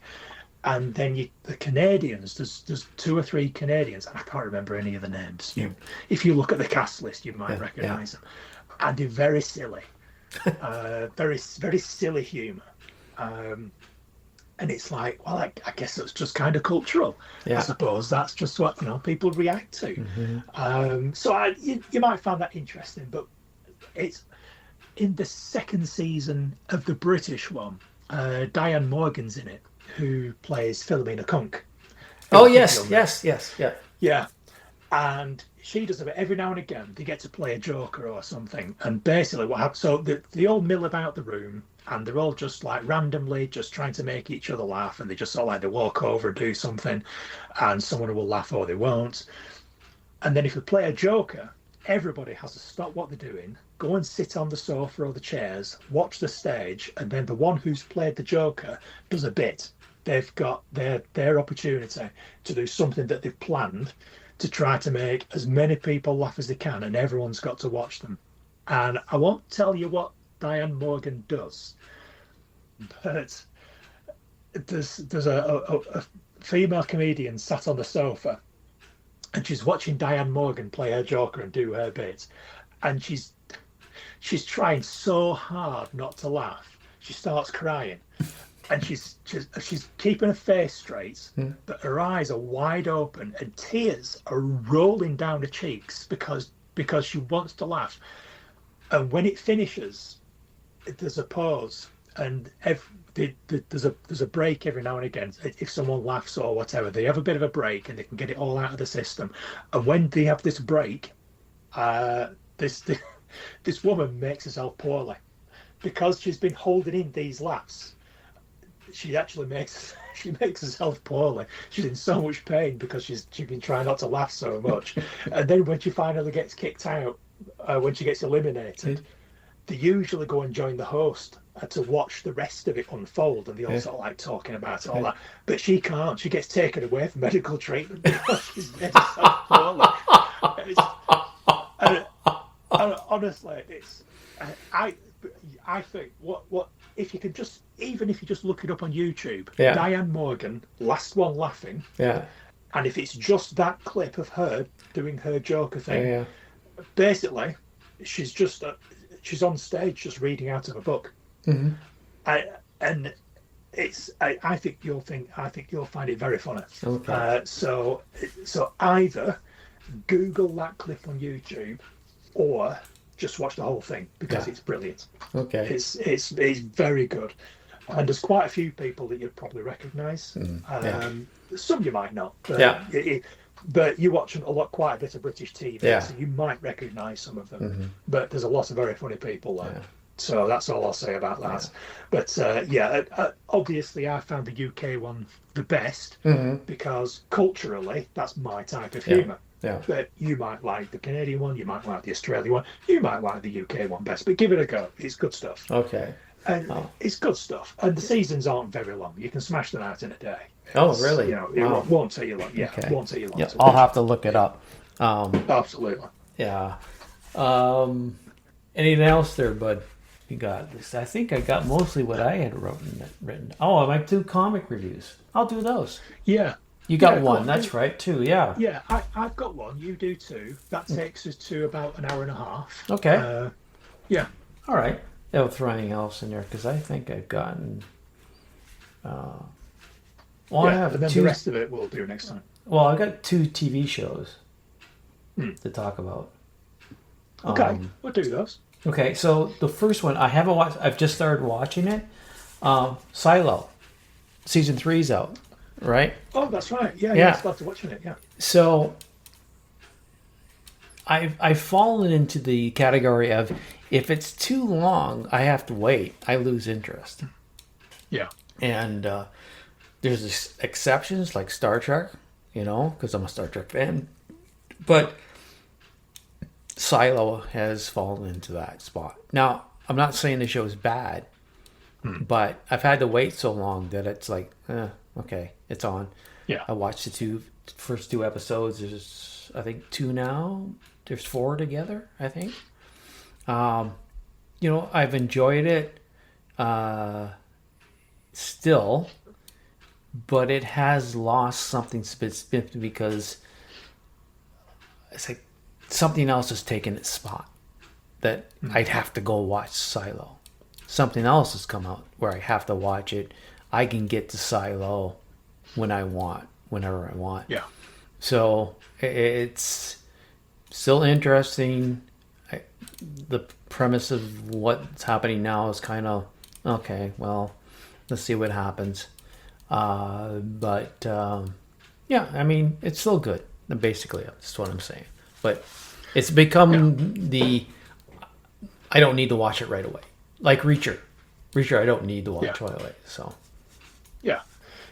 Speaker 10: And then the Canadians, there's 2 or 3 Canadians, and I can't remember any of the names. If you look at the cast list, you might recognise them. And they're very silly, very, very silly humour. And it's like, well, I guess it's just kind of cultural. I suppose that's just what people react to. So you might find that interesting, but it's in the 2nd season of the British one. Diane Morgan's in it, who plays Philomena Kunk.
Speaker 9: Oh yes, yeah. And she does it every now and again. They get to play a joker or something, and basically what happens? So they all mill about the room, and they're all just like randomly just trying to make each other laugh, and they just sort of like they walk over and do something, and someone will laugh or they won't. And then if we play a joker, everybody has to stop what they're doing, go and sit on the sofa or the chairs, watch the stage, and then the one who's played the joker does a bit. They've got their opportunity to do something that they've planned to try to make as many people laugh as they can, and everyone's got to watch them. And I won't tell you what Diane Morgan does, but there's a female comedian sat on the sofa, and she's watching Diane Morgan play her joker and do her bit, and she's trying so hard not to laugh. She starts crying, and she's keeping her face straight, but her eyes are wide open, and tears are rolling down her cheeks because she wants to laugh. And when it finishes, there's a pause, and there's a break every now and again. If someone laughs or whatever, they have a bit of a break, and they can get it all out of the system. And when they have this break, this woman makes herself poorly because she's been holding in these laughs. She actually makes herself poorly. She's in so much pain because she's been trying not to laugh so much. And then when she finally gets kicked out, when she gets eliminated, they usually go and join the host to watch the rest of it unfold, and they all sort of like talking about all that. But she can't. She gets taken away for medical treatment because she's made herself poorly. And honestly, I think what if you could just, even if you just look it up on YouTube, Diane Morgan, last one laughing, and if it's just that clip of her doing her joker thing, basically she's on stage just reading out of a book, and I think you'll find it very funny. So either Google that clip on YouTube or just watch the whole thing, because it's brilliant. It's very good, and there's quite a few people that you'd probably recognise. Some you might not, but you watch quite a bit of British TV, so you might recognise some of them. But there's a lot of very funny people there. So that's all I'll say about that. But obviously I found the UK one the best, because culturally that's my type of humour. Yeah.
Speaker 10: But you might like the Canadian one, you might like the Australian one, you might like the UK one best, but give it a go. It's good stuff.
Speaker 9: Okay.
Speaker 10: And it's good stuff. And the seasons aren't very long. You can smash them out in a day.
Speaker 9: Oh, really?
Speaker 10: You know, it won't take you long. Yeah,
Speaker 9: Okay.
Speaker 10: it won't take you long.
Speaker 9: Yeah, I'll have to look it up.
Speaker 10: Absolutely.
Speaker 9: Yeah. Anything else there, bud? You got this. I think I got mostly what I had written. Oh, my 2 comic reviews. I'll do those.
Speaker 10: Yeah.
Speaker 9: You got one. That's right, 2. Yeah.
Speaker 10: Yeah, I've got one. You do 2. That takes us to about an hour and a half.
Speaker 9: Okay.
Speaker 10: Yeah.
Speaker 9: All right. I'll throw anything else in there because I think I've gotten. I have
Speaker 10: and then
Speaker 9: 2.
Speaker 10: the rest of it we'll do next time.
Speaker 9: Well, I got 2 TV shows to talk about.
Speaker 10: Okay, we'll do those.
Speaker 9: Okay, so the first one I haven't watched. I've just started watching it. Silo, season 3's out, right?
Speaker 10: Oh, that's right. Yeah. I started watching it. Yeah.
Speaker 9: So I've fallen into the category of if it's too long, I have to wait. I lose interest.
Speaker 10: Yeah.
Speaker 9: And there's exceptions like Star Trek, because I'm a Star Trek fan. But Silo has fallen into that spot. Now, I'm not saying the show is bad, but I've had to wait so long that it's like, okay, it's on.
Speaker 10: Yeah.
Speaker 9: I watched the first 2 episodes. There's, I think, 2 now. There's 4 together, I think. I've enjoyed it still, but it has lost something because it's like something else has taken its spot that I'd have to go watch Silo. Something else has come out where I have to watch it. I can get to Silo when I want, whenever I want.
Speaker 10: Yeah.
Speaker 9: So it's still interesting. The premise of what's happening now is kind of, okay, well, let's see what happens. Yeah, I mean, it's still good. Basically, that's what I'm saying. But it's become I don't need to watch it right away. Like Reacher. I don't need to watch right away. So.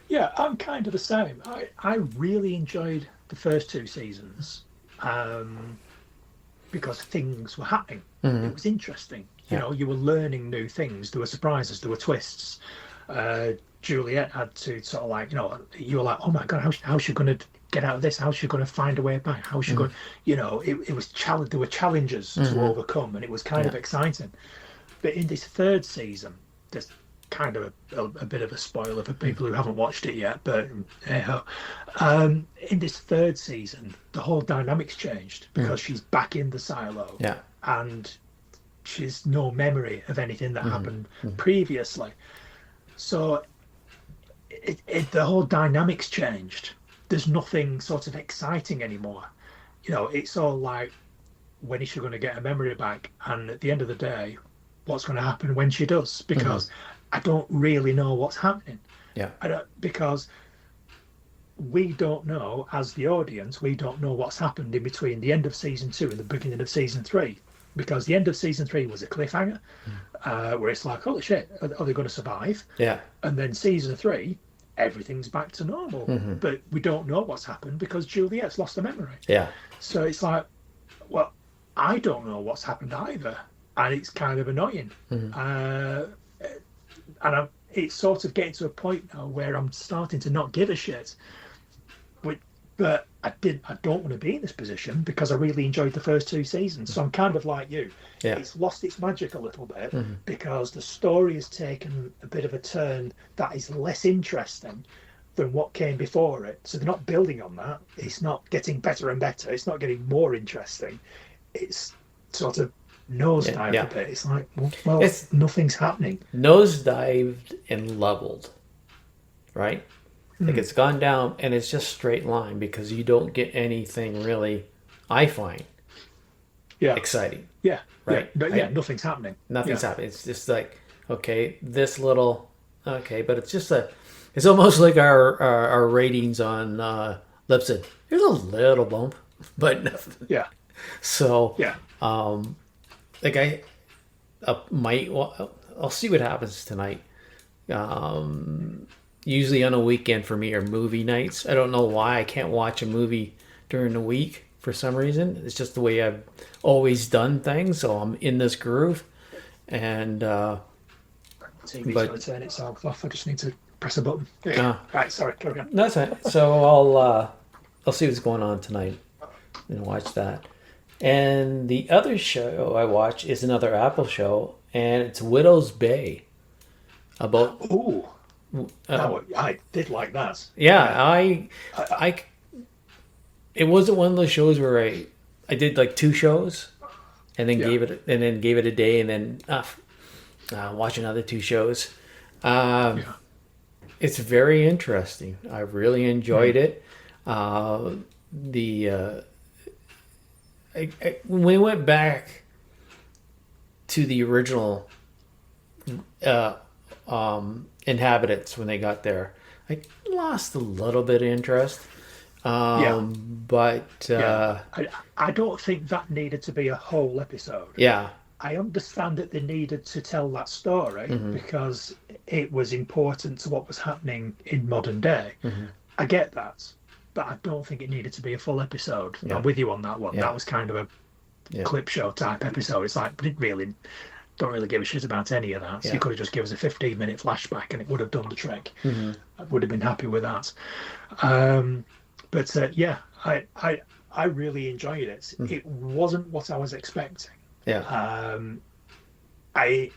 Speaker 10: Yeah, I'm kind of the same. I really enjoyed the first 2 seasons because things were happening. Mm-hmm. It was interesting. You know, you were learning new things. There were surprises. There were twists. Juliet had to sort of like, you were like, oh my God, how's she going to get out of this? How's she going to find a way back? How's she going? It was there were challenges to overcome, and it was kind of exciting. But in this 3rd season, there's kind of a bit of a spoiler for people who haven't watched it yet. But in this 3rd season, the whole dynamics changed because she's back in the silo, and she's no memory of anything that happened previously. So the whole dynamics changed. There's nothing sort of exciting anymore. It's all like, when is she going to get her memory back? And at the end of the day, what's going to happen when she does? Because I don't really know what's happening. Yeah. Because we don't know, as the audience, we don't know what's happened in between the end of season 2 and the beginning of season 3. Because the end of season 3 was a cliffhanger, where it's like, holy shit, are they going to survive? Yeah. And then season 3, everything's back to normal. But we don't know what's happened because Juliet's lost her memory. Yeah. So it's like, well, I don't know what's happened either. And it's kind of annoying. It's sort of getting to a point now where I'm starting to not give a shit. But I don't want to be in this position because I really enjoyed the first 2 seasons. So I'm kind of like you. Yeah. It's lost its magic a little bit because the story has taken a bit of a turn that is less interesting than what came before it. So they're not building on that. It's not getting better and better. It's not getting more interesting. It's sort of nosedived a bit. It's like, well, nothing's happening.
Speaker 9: Nosedived and leveled, right? Like it's gone down and it's just straight line because you don't get anything really, I find, exciting.
Speaker 10: Yeah.
Speaker 9: Right.
Speaker 10: But nothing's happening.
Speaker 9: Nothing's happening. It's just like, okay, this little, okay, but it's just it's almost like our ratings on Libsyn. There's a little bump, but nothing.
Speaker 10: Yeah.
Speaker 9: So, like I'll see what happens tonight. Usually on a weekend for me are movie nights. I don't know why I can't watch a movie during the week for some reason. It's just the way I've always done things, so I'm in this groove. And
Speaker 10: TV's
Speaker 9: but
Speaker 10: going to turn itself off. I just need to press a button.
Speaker 9: Ah.
Speaker 10: Right, sorry, carry on.
Speaker 9: that's it. So I'll see what's going on tonight and watch that. And the other show I watch is another Apple show, and it's Widow's Bay. About
Speaker 10: Ooh, I did like that.
Speaker 9: yeah, I it wasn't one of those shows where I did like 2 shows and then gave it a day and then watch another 2 shows. It's very interesting. I really enjoyed it. When we went back to the original inhabitants when they got there, I lost a little bit of interest. But
Speaker 10: I don't think that needed to be a whole episode.
Speaker 9: Yeah.
Speaker 10: I understand that they needed to tell that story because it was important to what was happening in modern day. I get that, but I don't think it needed to be a full episode.
Speaker 9: Yeah.
Speaker 10: I'm with you on that one.
Speaker 9: Yeah.
Speaker 10: That was kind of a clip show type episode. It's like, don't really give a shit about any of that. So you could have just given us a 15-minute flashback and it would have done the trick. I would have been happy with that. But I really enjoyed it. It wasn't what I was expecting.
Speaker 9: Yeah.
Speaker 10: I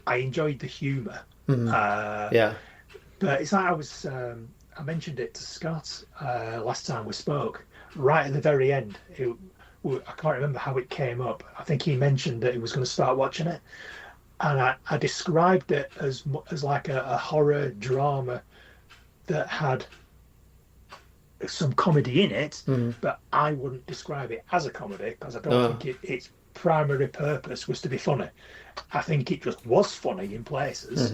Speaker 10: enjoyed the humour.
Speaker 9: Yeah.
Speaker 10: But it's like I mentioned it to Scott last time we spoke. Right at the very end, I can't remember how it came up. I think he mentioned that he was going to start watching it, and I described it as like a horror drama that had some comedy in it, but I wouldn't describe it as a comedy because I don't think its primary purpose was to be funny. I think it just was funny in places,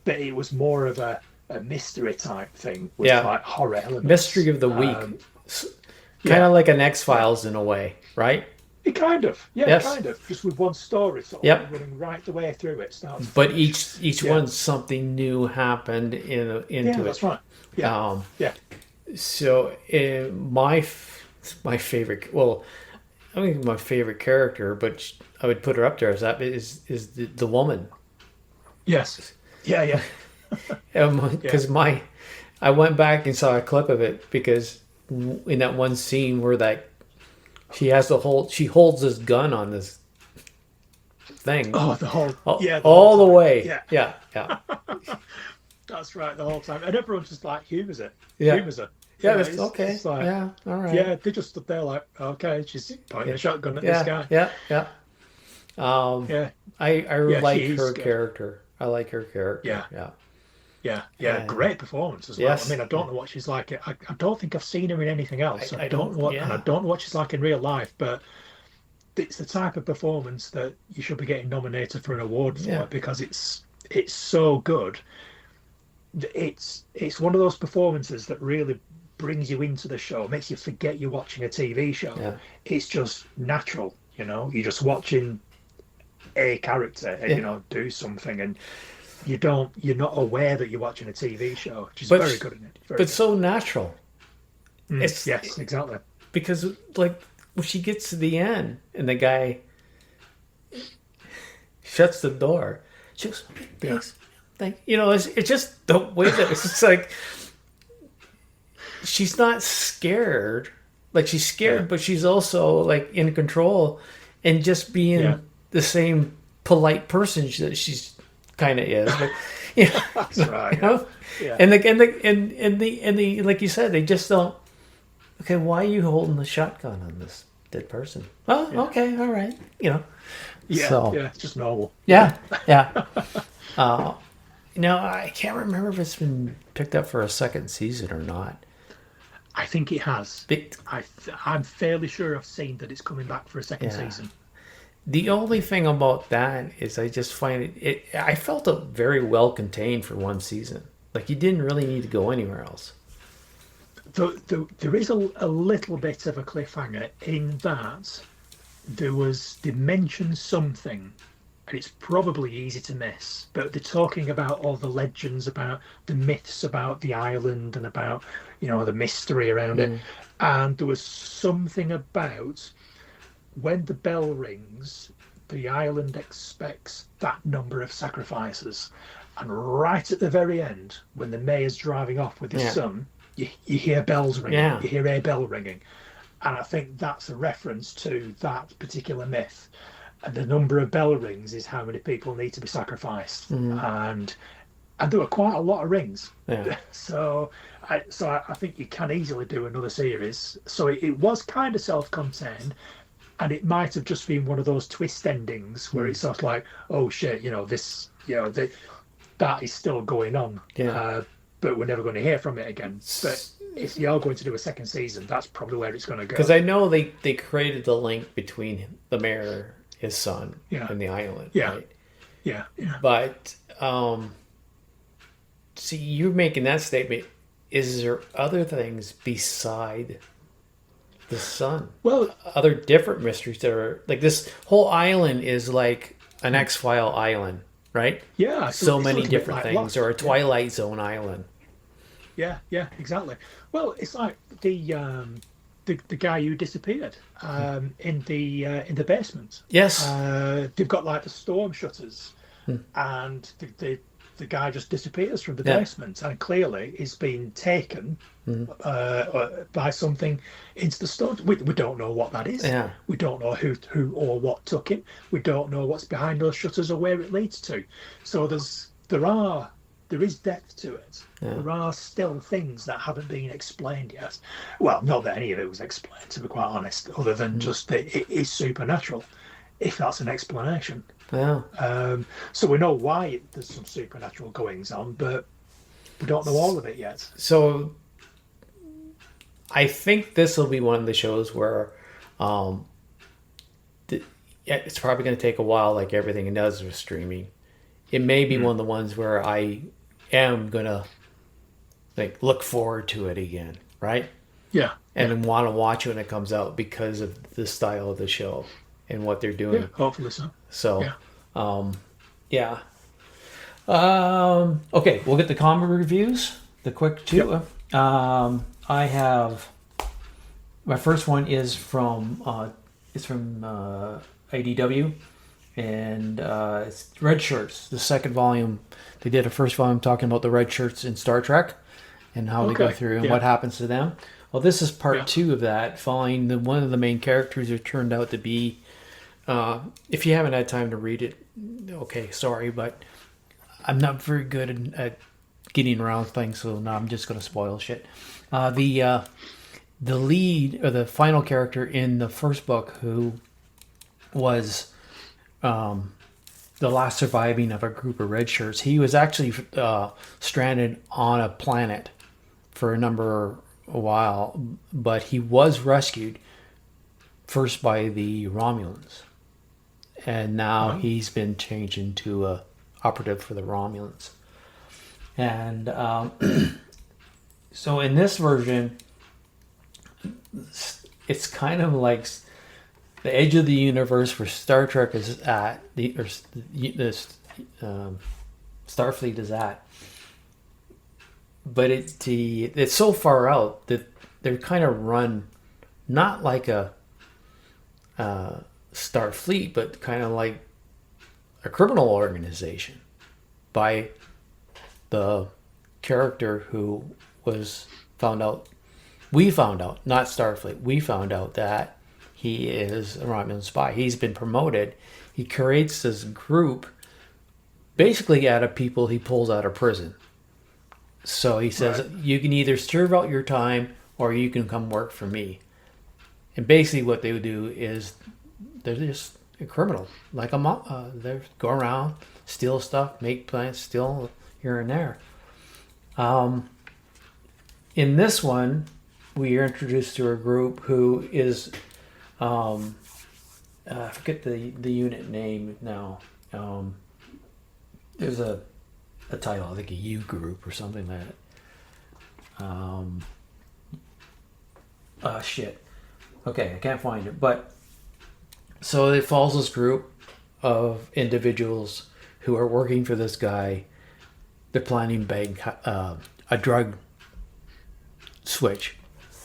Speaker 10: but it was more of a mystery type thing with like horror elements.
Speaker 9: Mystery of the week. Kind of like an X-Files in a way, right?
Speaker 10: It kind of, kind of, just with one story sort of running right the way through it.
Speaker 9: But each one, something new happened into it.
Speaker 10: That's right.
Speaker 9: So my favorite, well, I don't think my favorite character, but I would put her up there as that is the woman.
Speaker 10: Yes. Yeah.
Speaker 9: Because I went back and saw a clip of it because in that one scene where she holds this gun on this thing.
Speaker 10: Oh, the whole
Speaker 9: all the way. Yeah.
Speaker 10: That's right, the whole time, and everyone just like humors it.
Speaker 9: Yeah.
Speaker 10: Humors it.
Speaker 9: Yeah, it's okay. It's like, yeah, all right.
Speaker 10: Yeah, they just stood there like, okay, she's pointing a shotgun at this guy.
Speaker 9: Yeah. I like her character. I like her character.
Speaker 10: Yeah. Great performance as well.
Speaker 9: Yes.
Speaker 10: I mean, I don't know what she's like. I don't think I've seen her in anything else. I don't know what she's like in real life, but it's the type of performance that you should be getting nominated for an award for because it's so good. It's one of those performances that really brings you into the show, makes you forget you're watching a TV show.
Speaker 9: Yeah.
Speaker 10: It's just natural, you're just watching a character, do something, and you're not aware that you're watching a TV show, which is very good in it.
Speaker 9: So natural.
Speaker 10: Yes, exactly.
Speaker 9: Because like when she gets to the end and the guy shuts the door, she goes, thanks. It's just the way that it's like she's not scared. Like she's scared, but she's also like in control and just being the same polite person that she's kind of is. But,
Speaker 10: that's right.
Speaker 9: And the like you said, they just don't. Okay, why are you holding the shotgun on this dead person? Oh, okay, all right.
Speaker 10: It's just normal.
Speaker 9: Yeah. Now, I can't remember if it's been picked up for a second season or not.
Speaker 10: I think it has. I'm fairly sure I've seen that it's coming back for a second season.
Speaker 9: The only thing about that is I just find I felt it very well contained for one season. Like you didn't really need to go anywhere else.
Speaker 10: There is a little bit of a cliffhanger in that they mentioned something and it's probably easy to miss, but they're talking about all the legends, about the myths about the island, and about, you know, the mystery around it. And there was something about when the bell rings, the island expects that number of sacrifices. And right at the very end, when the mayor's driving off with his son, you hear bells ringing.
Speaker 9: Yeah.
Speaker 10: You hear a bell ringing. And I think that's a reference to that particular myth. And the number of bell rings is how many people need to be sacrificed. And there were quite a lot of rings.
Speaker 9: Yeah.
Speaker 10: So I think you can easily do another series. So it was kind of self-contained, and it might have just been one of those twist endings where it's sort of like, oh shit, you know, this, you know, that is still going on. But we're never going to hear from it again. But if you're going to do a second season, that's probably where it's going to go.
Speaker 9: Because I know they created the link between the mayor, his son, and the island. Right?
Speaker 10: Yeah.
Speaker 9: But see, you're making that statement. Is there other things beside the sun?
Speaker 10: Well,
Speaker 9: other different mysteries that are like this whole island is like an X-File island, right?
Speaker 10: Yeah.
Speaker 9: So many different things,
Speaker 10: Lost.
Speaker 9: or a Twilight Zone island.
Speaker 10: Yeah, exactly. Well, it's like the guy who disappeared in the basement.
Speaker 9: Yes.
Speaker 10: They've got like the storm shutters, and the guy just disappears from the basement, and clearly is being taken by something into the storm. We don't know what that is.
Speaker 9: Yeah.
Speaker 10: We don't know who or what took him. We don't know what's behind those shutters or where it leads to. So there is depth to it.
Speaker 9: Yeah.
Speaker 10: There are still things that haven't been explained yet. Well, not that any of it was explained, to be quite honest, other than just that it is supernatural, if that's an explanation.
Speaker 9: Yeah.
Speaker 10: So we know why there's some supernatural goings on, but we don't know all of it yet.
Speaker 9: So I think this will be one of the shows where it's probably going to take a while, like everything it does with streaming. It may be one of the ones where I am going to like look forward to it again, right?
Speaker 10: Yeah.
Speaker 9: And want to watch it when it comes out because of the style of the show and what they're doing.
Speaker 10: Yeah, hopefully so.
Speaker 9: So, okay, we'll get the comic reviews, the quick two. Yep. I have my first one is from IDW, and it's Red Shirts, the second volume. They did a first volume talking about the red shirts in Star Trek and how they go through and what happens to them. Well, this is part two of that, following one of the main characters who turned out to be, if you haven't had time to read it, okay, sorry, but I'm not very good at getting around things, so now I'm just going to spoil shit. The lead, or the final character in the first book, who was the last surviving of a group of red shirts, he was actually stranded on a planet for a while, but he was rescued first by the Romulans, and now he's been changed into a operative for the Romulans. And so in this version, it's kind of like the edge of the universe where Star Trek is at, Starfleet is at. But it's so far out that they're kind of run not like a Starfleet, but kind of like a criminal organization by the character who was found out. We found out, not Starfleet. We found out that he is a Romulan spy. He's been promoted. He creates this group basically out of people he pulls out of prison. So he says, you can either serve out your time or you can come work for me. And basically what they would do is they're just a criminal. Like they go around, steal stuff, make plans, steal here and there. In this one, we are introduced to a group who is, I forget the unit name now. There's a title, I think a U group or something like that. Shit. Okay, I can't find it. But so it follows this group of individuals who are working for this guy. They're planning a drug switch.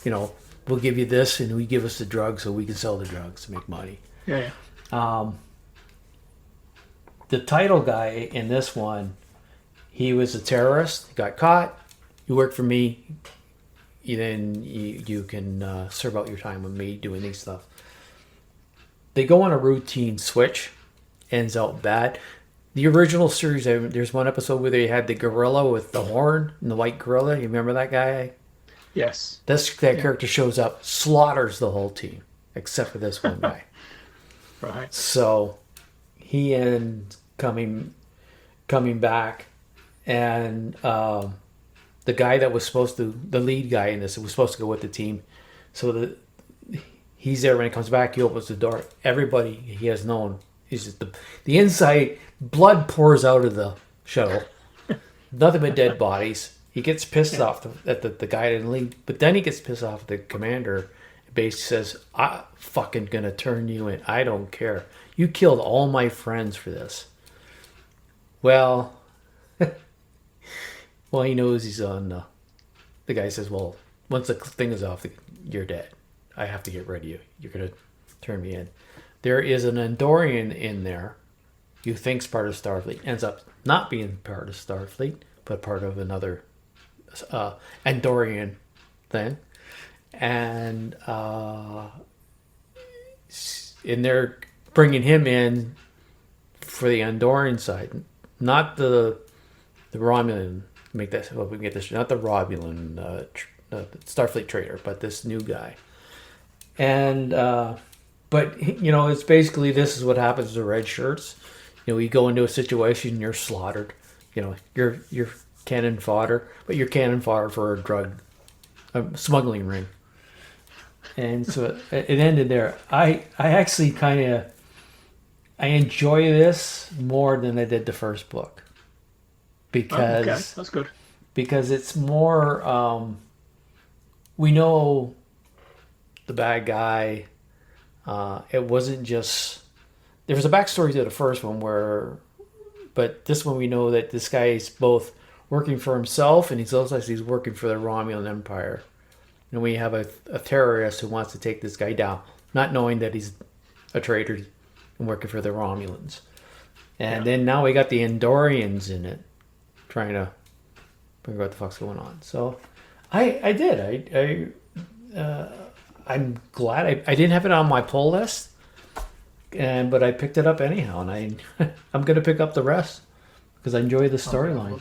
Speaker 9: You know, we'll give you this and we give us the drugs so we can sell the drugs to make money.
Speaker 10: Yeah.
Speaker 9: The title guy in this one, he was a terrorist, got caught. You work for me, then you can serve out your time with me doing these stuff. They go on a routine switch, ends out bad. The original series, there's one episode where they had the gorilla with the horn and the white gorilla. You remember that guy?
Speaker 10: Yes.
Speaker 9: That character shows up, slaughters the whole team, except for this one guy.
Speaker 10: Right.
Speaker 9: So he ends coming back, and the guy that was supposed to, the lead guy in this, was supposed to go with the team. So he's there when he comes back. He opens the door. Everybody he has known is just the inside. Blood pours out of the shuttle. Nothing but dead bodies. He gets pissed off that the guy didn't leave, but then he gets pissed off at the commander. Basically says, "I'm fucking gonna turn you in. I don't care. You killed all my friends for this." Well, he knows he's on. The guy says, "Well, once the thing is off, you're dead. I have to get rid of you. You're gonna turn me in." There is an Andorian in there. You think's part of Starfleet, ends up not being part of Starfleet, but part of another Andorian thing. And they're bringing him in for the Andorian side, not the Romulan. We can get this. Not the Romulan Starfleet trader, but this new guy. And but it's basically, this is what happens to red shirts. You go into a situation, you're slaughtered. You're cannon fodder, but you're cannon fodder for a drug smuggling ring. And so it ended there. I actually I enjoy this more than I did the first book, because
Speaker 10: okay, that's good.
Speaker 9: Because it's more. We know the bad guy. It wasn't just. There was a backstory to the first one but this one we know that this guy is both working for himself and he's working for the Romulan Empire. And we have a terrorist who wants to take this guy down, not knowing that he's a traitor and working for the Romulans. And then now we got the Andorians in it, trying to figure out what the fuck's going on. So I did. I'm glad I didn't have it on my pull list. But I picked it up anyhow, and I'm going to pick up the rest because I enjoy the storyline.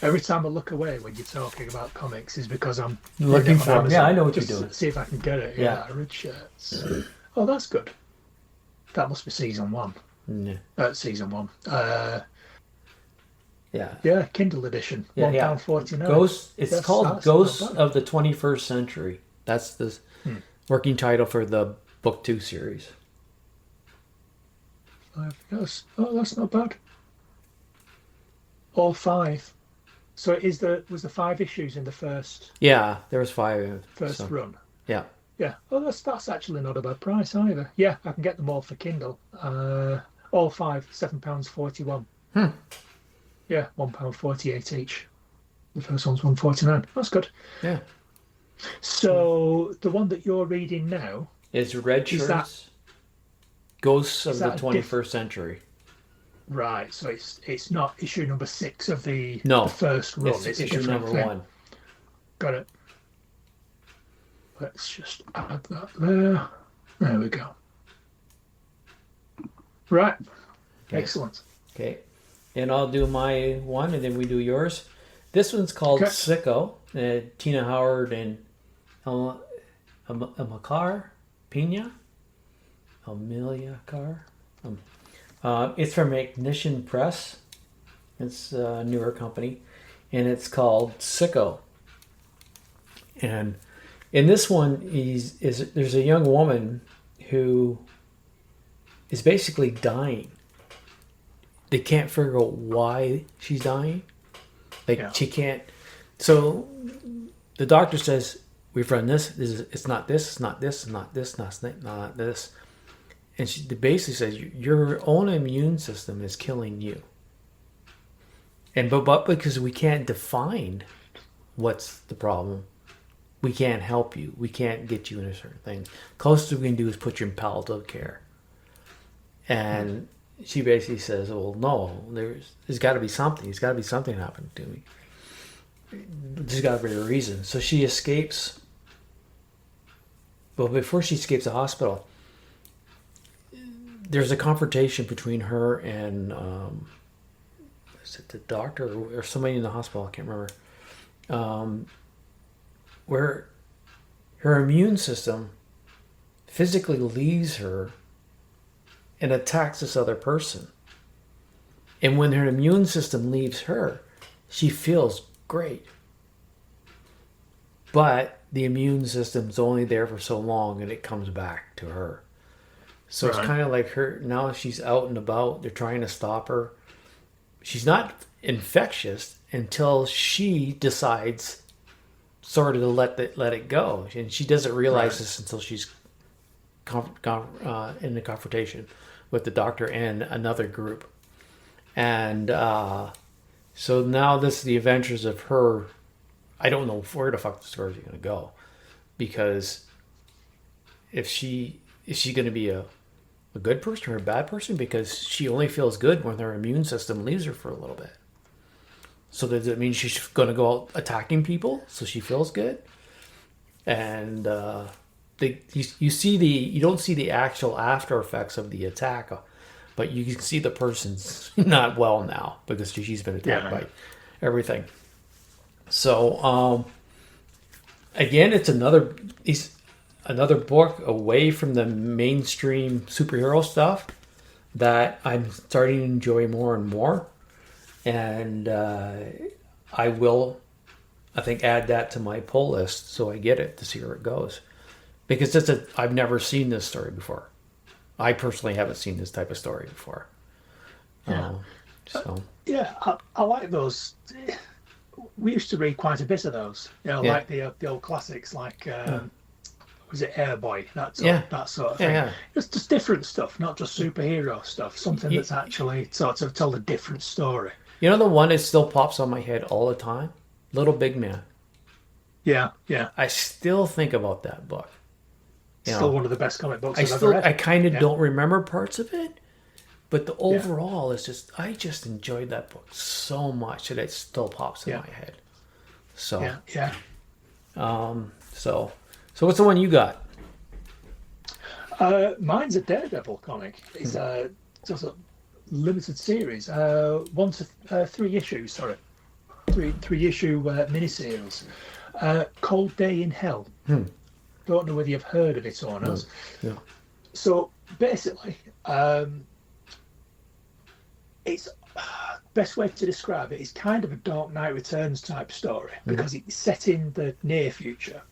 Speaker 10: Every time I look away when you're talking about comics is because I'm
Speaker 9: looking for them. Yeah, I know what you're doing.
Speaker 10: See if I can get it. Yeah, red shirts. Oh, that's good. That must be season 1.
Speaker 9: Yeah.
Speaker 10: Season 1.
Speaker 9: Yeah,
Speaker 10: Kindle edition.
Speaker 9: Yeah,
Speaker 10: £1.49.
Speaker 9: It's called Ghosts of the 21st Century. That's the working title for the Book 2 series.
Speaker 10: Yes. Oh, that's not bad. All 5. So was the 5 issues in the first?
Speaker 9: Yeah, there was 5.
Speaker 10: First run.
Speaker 9: Yeah.
Speaker 10: Yeah. Oh, that's actually not a bad price either. Yeah, I can get them all for Kindle. All 5, £7.41. Yeah, £1.48 each. The first one's £1.49. That's good.
Speaker 9: Yeah.
Speaker 10: So the one that you're reading now
Speaker 9: is Red Shirts. Ghosts of the 21st Century.
Speaker 10: Right, so it's not issue number 6 of the first run.
Speaker 9: It's issue number 1.
Speaker 10: Got it. Let's just add that there. There we go. Right. Okay. Excellent.
Speaker 9: Okay. And I'll do my one, and then we do yours. This one's called Sicko. Tina Howard and Amilcar Pena. Amelia Carr. It's from Ignition Press. It's a newer company, and it's called Sicko. And in this one, there's a young woman who is basically dying. They can't figure out why she's dying. She can't. So the doctor says, "We've run this. It's not this. It's not this. It's not this. Not this." And she basically says your own immune system is killing you. And but because we can't define what's the problem, we can't help you. We can't get you into certain things. Closest we can do is put you in palliative care. And she basically says, well, no, there's got to be something. There's got to be something happening to me. There's got to be a reason. So she escapes. Well, before she escapes the hospital, there's a confrontation between her and is it the doctor or somebody in the hospital? I can't remember. Where her immune system physically leaves her and attacks this other person. And when her immune system leaves her, she feels great. But the immune system's only there for so long and it comes back to her. So It's kind of like her, now she's out and about, they're trying to stop her. She's not infectious until she decides sort of to let it go. And she doesn't realize this until she's in the confrontation with the doctor and another group. And so now this is the adventures of her. I don't know where the fuck the story is going to go, because is she going to be a good person or a bad person? Because she only feels good when her immune system leaves her for a little bit. So does it mean she's going to go out attacking people so she feels good? And you don't see the actual after effects of the attack, but you can see the person's not well now because she's been attacked by everything. So again, it's another book away from the mainstream superhero stuff that I'm starting to enjoy more and more. And I will, I think, add that to my pull list so I get it to see where it goes. Because I've never seen this story before. I personally haven't seen this type of story before.
Speaker 10: Yeah. I like those. We used to read quite a bit of those. Like the old classics, like was it Airboy? That sort of thing. Yeah. It's just different stuff, not just superhero stuff. Something that's actually sort of told a different story.
Speaker 9: You know the one that still pops on my head all the time? Little Big Man.
Speaker 10: Yeah.
Speaker 9: I still think about that book.
Speaker 10: Still one of the best comic books I've ever read.
Speaker 9: I kind of don't remember parts of it, but the overall is just, I just enjoyed that book so much that it still pops in my head. So, So what's the one you got?
Speaker 10: Mine's a Daredevil comic. It's just a limited series. 1 to 3 issues, sorry. Three issue miniseries. Cold Day in Hell. Don't know whether you've heard of it or not.
Speaker 9: No.
Speaker 10: So basically, it's best way to describe it is kind of a Dark Knight Returns type story because it's set in the near future.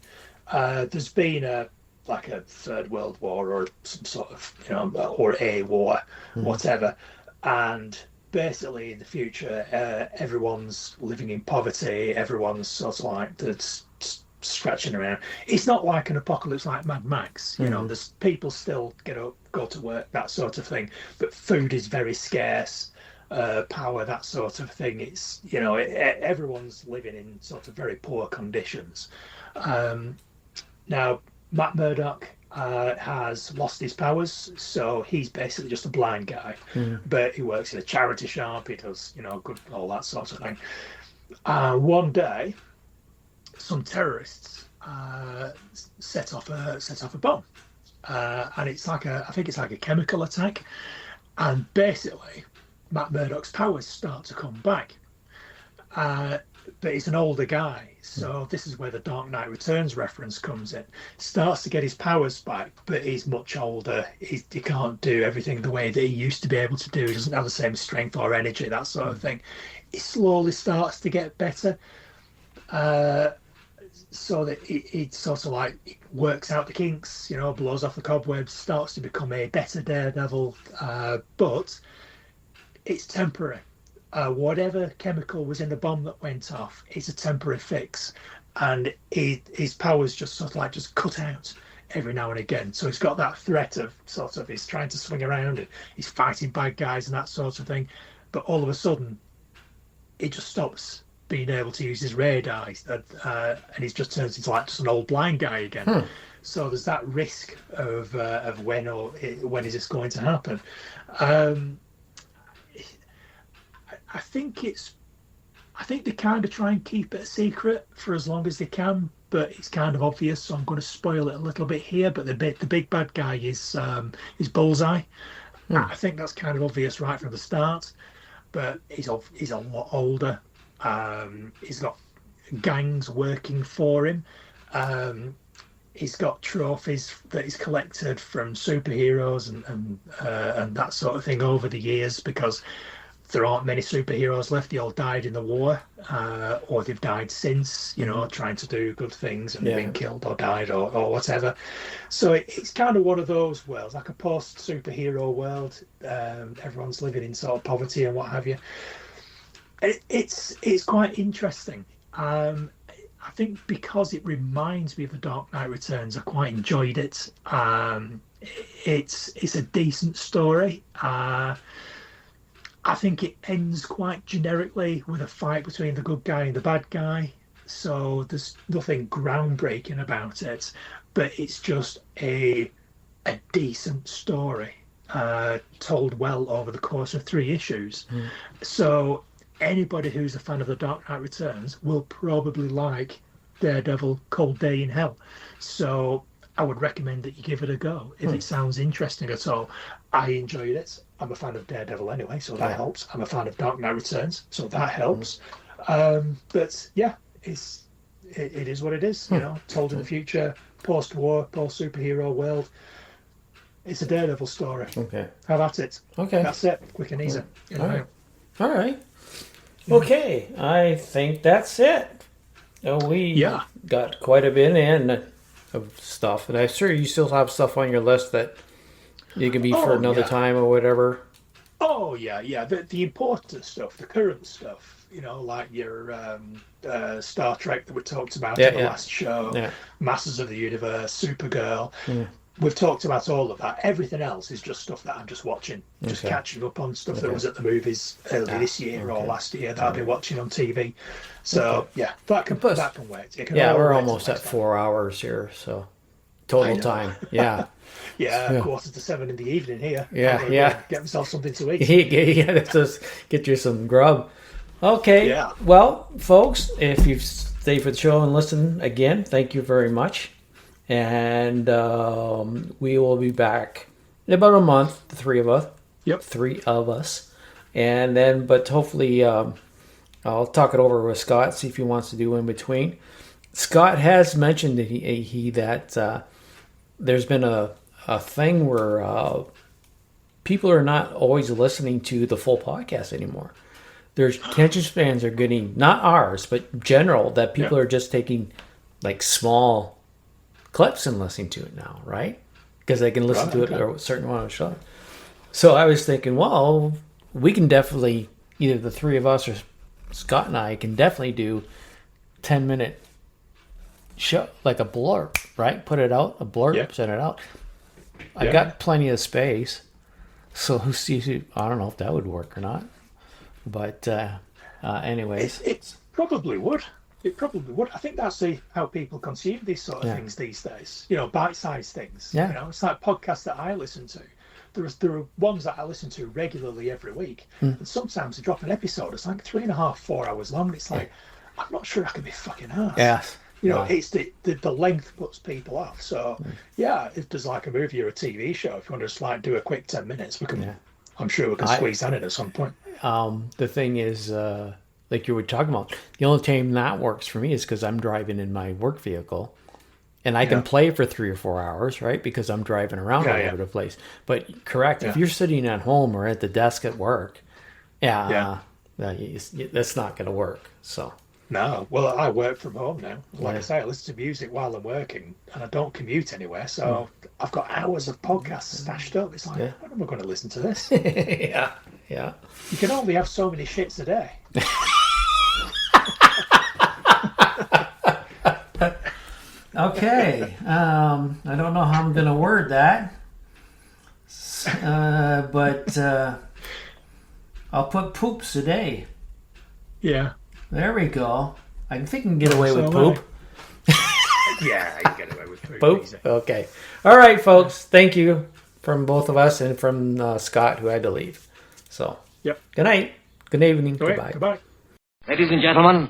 Speaker 10: There's been a Third World War or some sort of or a war, whatever, and basically in the future everyone's living in poverty. Everyone's sort of like that's scratching around. It's not like an apocalypse like Mad Max. There's people still get up, go to work, that sort of thing, but food is very scarce. Power, that sort of thing. It's everyone's living in sort of very poor conditions. Now Matt Murdock has lost his powers, so he's basically just a blind guy, but he works in a charity shop. He does good, all that sort of thing. One day some terrorists set off a bomb, and it's like I think it's like a chemical attack, and basically Matt Murdock's powers start to come back, but he's an older guy, so this is where the Dark Knight Returns reference comes in. Starts to get his powers back, but he's much older. He can't do everything the way that he used to be able to do. He doesn't have the same strength or energy, that sort of thing. It slowly starts to get better, so that it sort of like it works out the kinks, blows off the cobwebs, starts to become a better Daredevil, but it's temporary. Whatever chemical was in the bomb that went off, it's a temporary fix, and his powers just sort of like just cut out. every now and again. So it's got that threat of sort of he's trying to swing around and he's fighting bad guys and that sort of thing. But all of a sudden, he just stops being able to use his radar, and he just turns into like just an old blind guy again. So there's that risk of when is this going to happen. I think they kind of try and keep it a secret for as long as they can, but it's kind of obvious, so I'm going to spoil it a little bit here. But the big bad guy is Bullseye. I think that's kind of obvious right from the start, but he's a lot older. He's got gangs working for him. He's got trophies that he's collected from superheroes and that sort of thing over the years, because there aren't many superheroes left. They all died in the war, or they've died since, trying to do good things and been killed or died or whatever. So it's kind of one of those worlds, like a post-superhero world. Everyone's living in sort of poverty and what have you. It's quite interesting. I think because it reminds me of The Dark Knight Returns, I quite enjoyed it. It's a decent story. I think it ends quite generically with a fight between the good guy and the bad guy. So there's nothing groundbreaking about it, but it's just a decent story told well over the course of 3 issues. So anybody who's a fan of The Dark Knight Returns will probably like Daredevil Cold Day in Hell. So I would recommend that you give it a go if it sounds interesting at all. I enjoyed it. I'm a fan of Daredevil anyway, so that helps. I'm a fan of Dark Knight Returns, so that helps. But yeah, it is what it is. Told in the future, post-war, post-superhero world. It's a Daredevil story. Okay. Have at it. Okay. That's it. Quick and easy.
Speaker 9: All right. Okay. I think that's it. We got quite a bit in of stuff, and I'm sure you still have stuff on your list that you can be for another time or whatever.
Speaker 10: Oh yeah. The important stuff, the current stuff, like your Star Trek that we talked about in the last show, Masters of the Universe, Supergirl. We've talked about all of that. Everything else is just stuff that I'm just watching, just catching up on stuff that was at the movies early this year or last year that I've been watching on TV. So that can wait.
Speaker 9: We're almost at 4 hours here, so total time. Yeah.
Speaker 10: 6:45 in the evening here. Get myself something to eat.
Speaker 9: Just get you some grub. Okay. Yeah. Well, folks, if you've stayed for the show and listened again, thank you very much. And we will be back in about a month, the 3 of us.
Speaker 10: Yep.
Speaker 9: 3 of us. And then, but hopefully, I'll talk it over with Scott, see if he wants to do in between. Scott has mentioned that there's been a thing where people are not always listening to the full podcast anymore. Their attention spans are getting, not ours, but general, that people are just taking like small clips and listening to it now, right? Because they can listen to it a certain amount of show. So I was thinking, well, we can definitely, either the 3 of us or Scott and I can definitely do 10-minute show, like a blurb, right? Put it out, a blurb, send it out. I've got plenty of space, so I don't know if that would work or not. But anyways.
Speaker 10: It probably would. It probably would. I think that's how people consume these sort of things these days. Bite-sized things. Yeah. It's like podcasts that I listen to. There are ones that I listen to regularly every week, and sometimes they drop an episode. It's like 3.5, 4 hours long. And it's like, I'm not sure I can be fucking arsed.
Speaker 9: Yes.
Speaker 10: It's the length puts people off. So if there's like a movie or a TV show, if you want to just like do a quick 10 minutes, we can. I'm sure we can squeeze that in at some point.
Speaker 9: The thing is, like you were talking about, the only time that works for me is because I'm driving in my work vehicle, and I can play for 3 or 4 hours, right? Because I'm driving around all over the place. But correct, if you're sitting at home or at the desk at work, that's not going to work. So.
Speaker 10: No, well, I work from home now. Like I say, I listen to music while I'm working, and I don't commute anywhere, so I've got hours of podcasts stashed up. It's like, when am I going to listen to this?
Speaker 9: Yeah.
Speaker 10: You can only have so many shits a day.
Speaker 9: Okay. I don't know how I'm going to word that. But I'll put poops a day.
Speaker 10: Yeah.
Speaker 9: There we go. I think I can get away with poop.
Speaker 10: Yeah, you can get away with poop.
Speaker 9: Poop?
Speaker 10: Easy.
Speaker 9: Okay. All right, folks. Thank you from both of us and from Scott, who had to leave. So,
Speaker 10: Yep.
Speaker 9: Good night. Good evening.
Speaker 10: All right,
Speaker 9: Goodbye.
Speaker 10: goodbye.
Speaker 8: Ladies and gentlemen,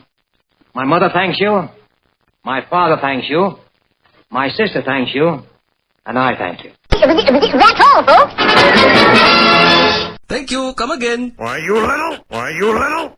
Speaker 8: my mother thanks you, my father thanks you, my sister thanks you, and I thank you.
Speaker 11: That's all, folks.
Speaker 3: Thank you. Come again.
Speaker 6: Why, you little?